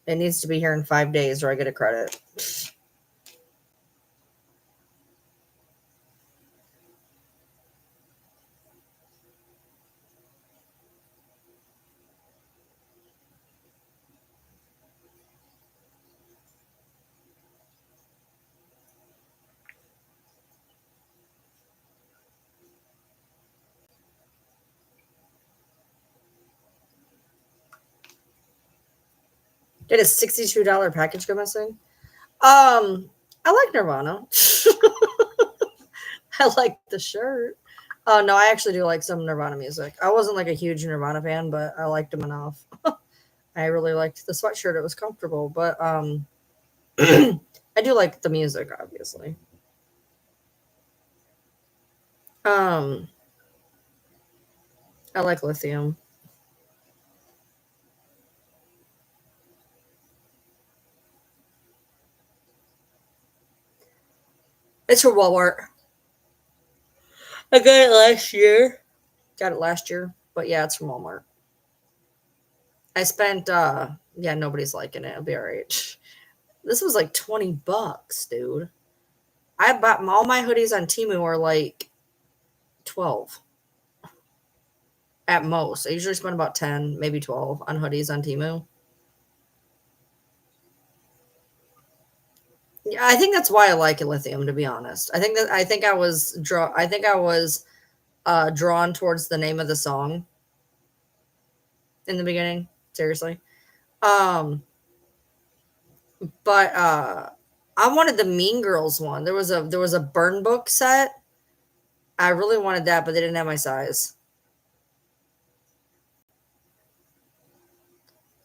It needs to be here in 5 days or I get a credit. Did a $62 package go missing? I like Nirvana. I like the shirt. Oh no, I actually do like some Nirvana music. I wasn't like a huge Nirvana fan, but I liked them enough. I really liked the sweatshirt. It was comfortable, but I do like the music, obviously. Um, I like Lithium. It's for Walmart. I got it last year. But yeah, it's from Walmart. I spent yeah, nobody's liking it. It'll be all right. This was like $20, dude. I bought all my hoodies on Temu are like 12 at most. I usually spend about 10, maybe 12 on hoodies on Temu. Yeah, I think that's why I like Lithium, to be honest. I think I was drawn towards the name of the song in the beginning. Seriously. Um but I wanted the Mean Girls one. There was a burn book set. I really wanted that, but they didn't have my size.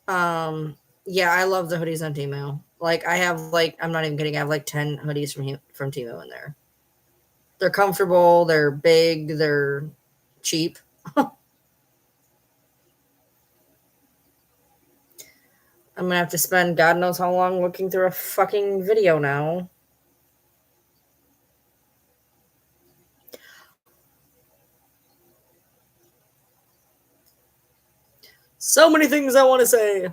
Yeah, I love the hoodies on Temu. Like I have like I'm not even kidding. I have like 10 hoodies from Temu in there. They're comfortable, they're big, they're cheap. I'm gonna have to spend God knows how long looking through a fucking video now. So many things I want to say.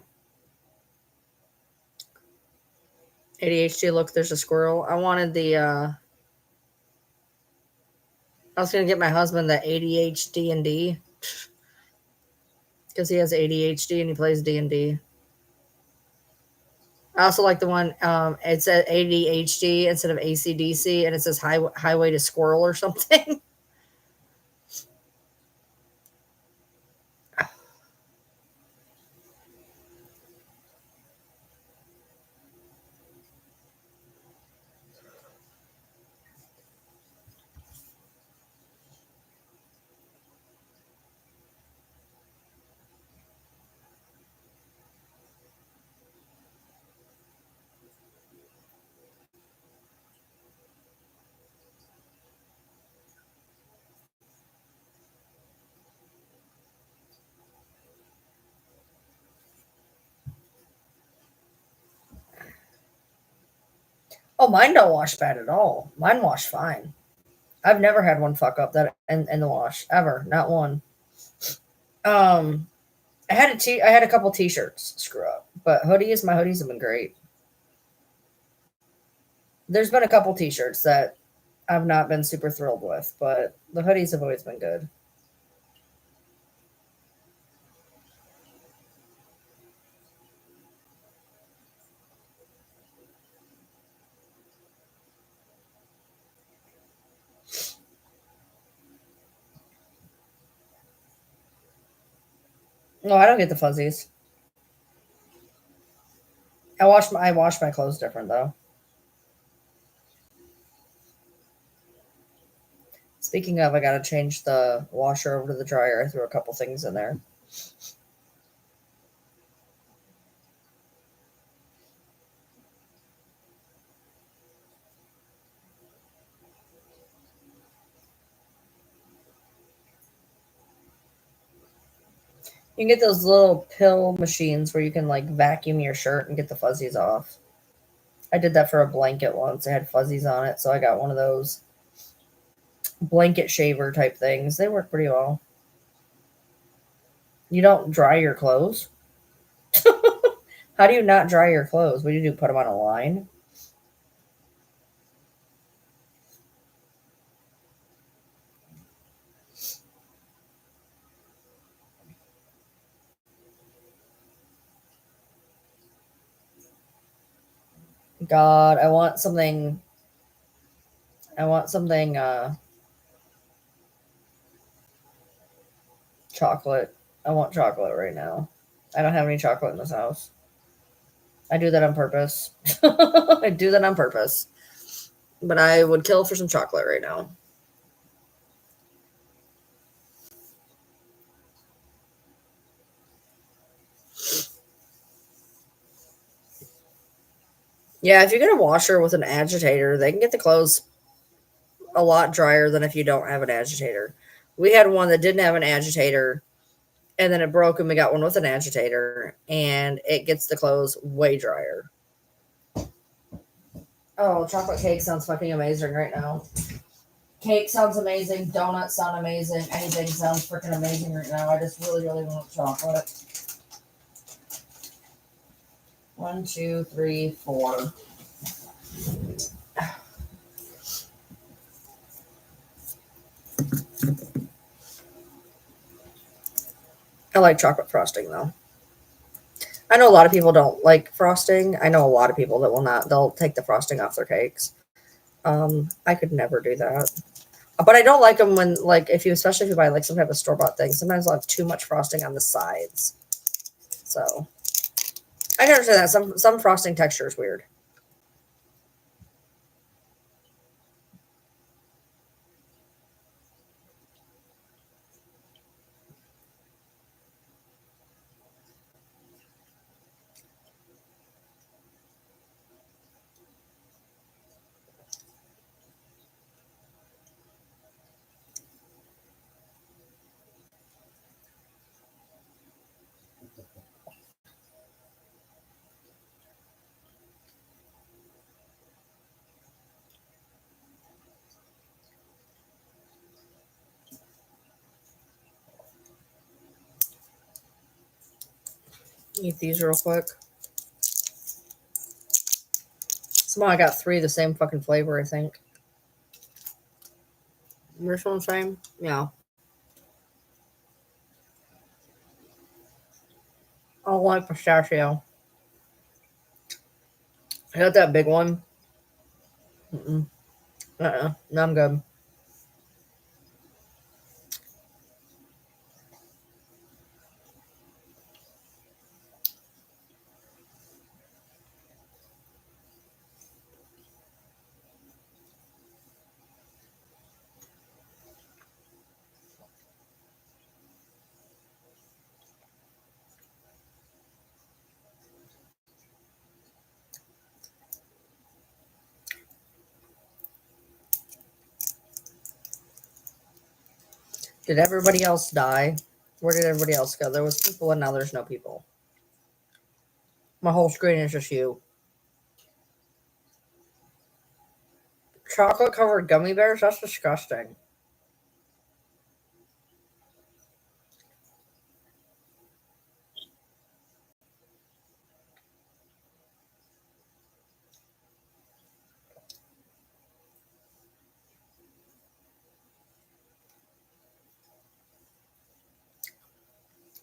ADHD, look, there's a squirrel. I wanted the I was gonna get my husband the ADHD and D because he has ADHD and he plays D&D. I also like the one it says ADHD instead of ACDC and it says highway to squirrel or something. Oh, mine don't wash bad at all. Mine wash fine. I've never had one fuck up that in the wash ever, not one. Um, I had a couple t-shirts screw up, but my hoodies have been great. There's been a couple t-shirts that I've not been super thrilled with, but the hoodies have always been good. No, I don't get the fuzzies. I wash my clothes different though. Speaking of, I gotta change the washer over to the dryer. I threw a couple things in there. You can get those little pill machines where you can like vacuum your shirt and get the fuzzies off. I did that for a blanket once. It had fuzzies on it, so I got one of those blanket shaver type things. They work pretty well. You don't dry your clothes? How do you not dry your clothes? What do you do? Put them on a line? God, I want something. I want something chocolate. I want chocolate right now. I don't have any chocolate in this house. I do that on purpose. I do that on purpose. But I would kill for some chocolate right now. Yeah, if you get a washer with an agitator, they can get the clothes a lot drier than if you don't have an agitator. We had one that didn't have an agitator and then it broke and we got one with an agitator and it gets the clothes way drier. Oh, chocolate cake sounds fucking amazing right now. Cake sounds amazing. Donuts sound amazing. Anything sounds freaking amazing right now. I just really, really want chocolate. 1, 2, 3, 4. I like chocolate frosting though. I know a lot of people don't like frosting. I know a lot of people that will not. They'll take the frosting off their cakes. I could never do that. But I don't like them when, like, especially if you buy like some type of store bought thing. Sometimes they'll have too much frosting on the sides. So I can understand that some frosting texture is weird. Eat these real quick. Somehow I got 3 of the same fucking flavor, I think. This one's same? Yeah. I don't like pistachio. I got that big one. Mm-mm. No, I'm good. Did everybody else die? Where did everybody else go? There was people and now there's no people. My whole screen is just you. Chocolate covered gummy bears? That's disgusting.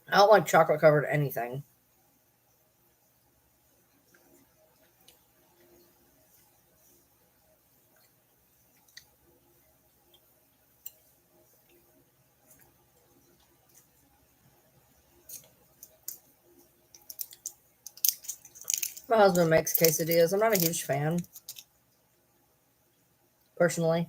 I don't like chocolate covered anything. My husband makes quesadillas. I'm not a huge fan, personally.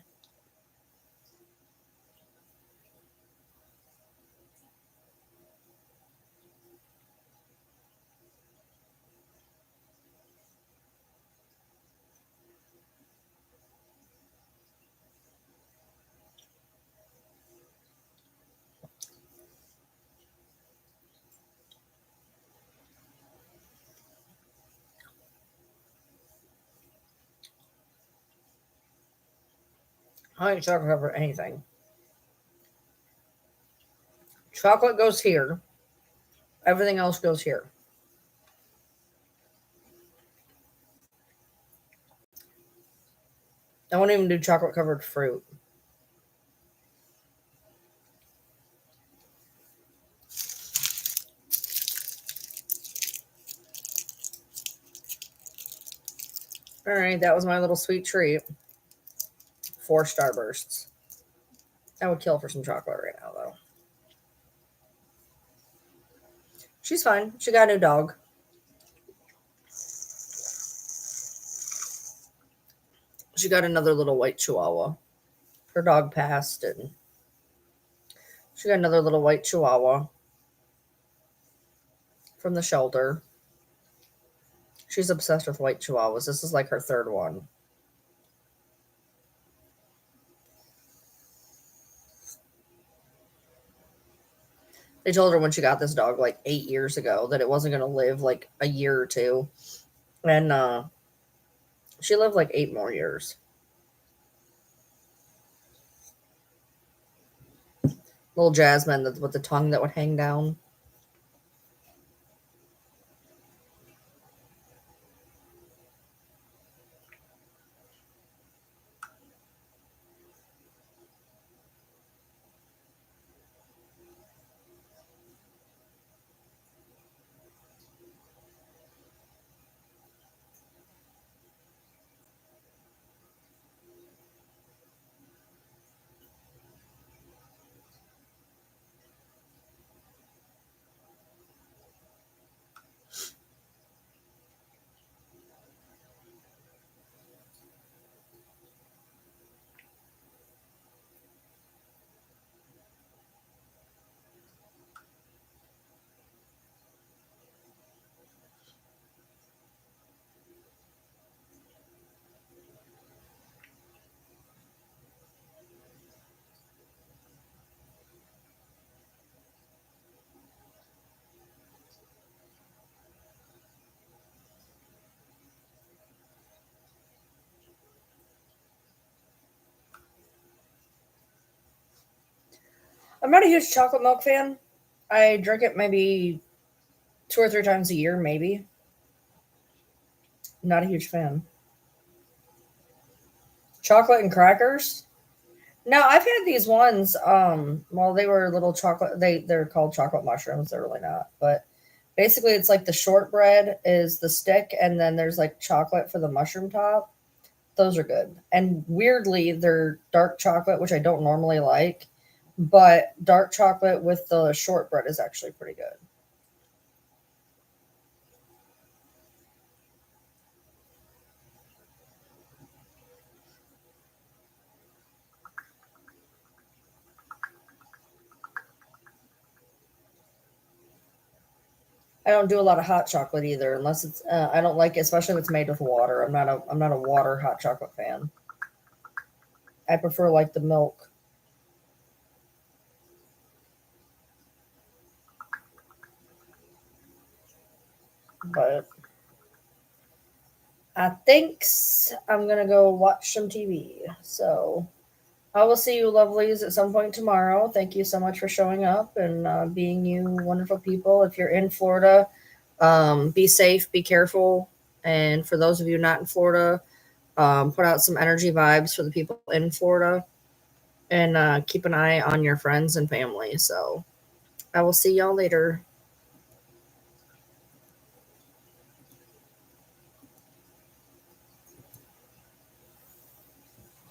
I don't like chocolate covered anything. Chocolate goes here. Everything else goes here. I won't even do chocolate covered fruit. All right, that was my little sweet treat. 4 Starbursts. I would kill for some chocolate right now, though. She's fine. She got a new dog. She got another little white chihuahua. Her dog passed, and she got another little white chihuahua from the shelter. She's obsessed with white chihuahuas. This is like her 3rd one. They told her when she got this dog like 8 years ago that it wasn't going to live like a year or 2. And she lived like 8 more years. Little Jasmine with the tongue that would hang down. I'm not a huge chocolate milk fan. I drink it maybe 2 or 3 times a year, maybe. Not a huge fan. Chocolate and crackers? No, I've had these ones. Well, they were little chocolate. They're called chocolate mushrooms. They're really not, but basically, it's like the shortbread is the stick, and then there's like chocolate for the mushroom top. Those are good. And weirdly, they're dark chocolate, which I don't normally like, but dark chocolate with the shortbread is actually pretty good. I don't do a lot of hot chocolate either, unless it's I don't like it, especially if it's made with water. I'm not a water hot chocolate fan. I prefer like the milk. But I think I'm gonna go watch some TV. So I will see you lovelies at some point tomorrow. Thank you so much for showing up and being you wonderful people. If you're in Florida, be safe, be careful. And for those of you not in Florida, put out some energy vibes for the people in Florida and keep an eye on your friends and family. So I will see y'all later.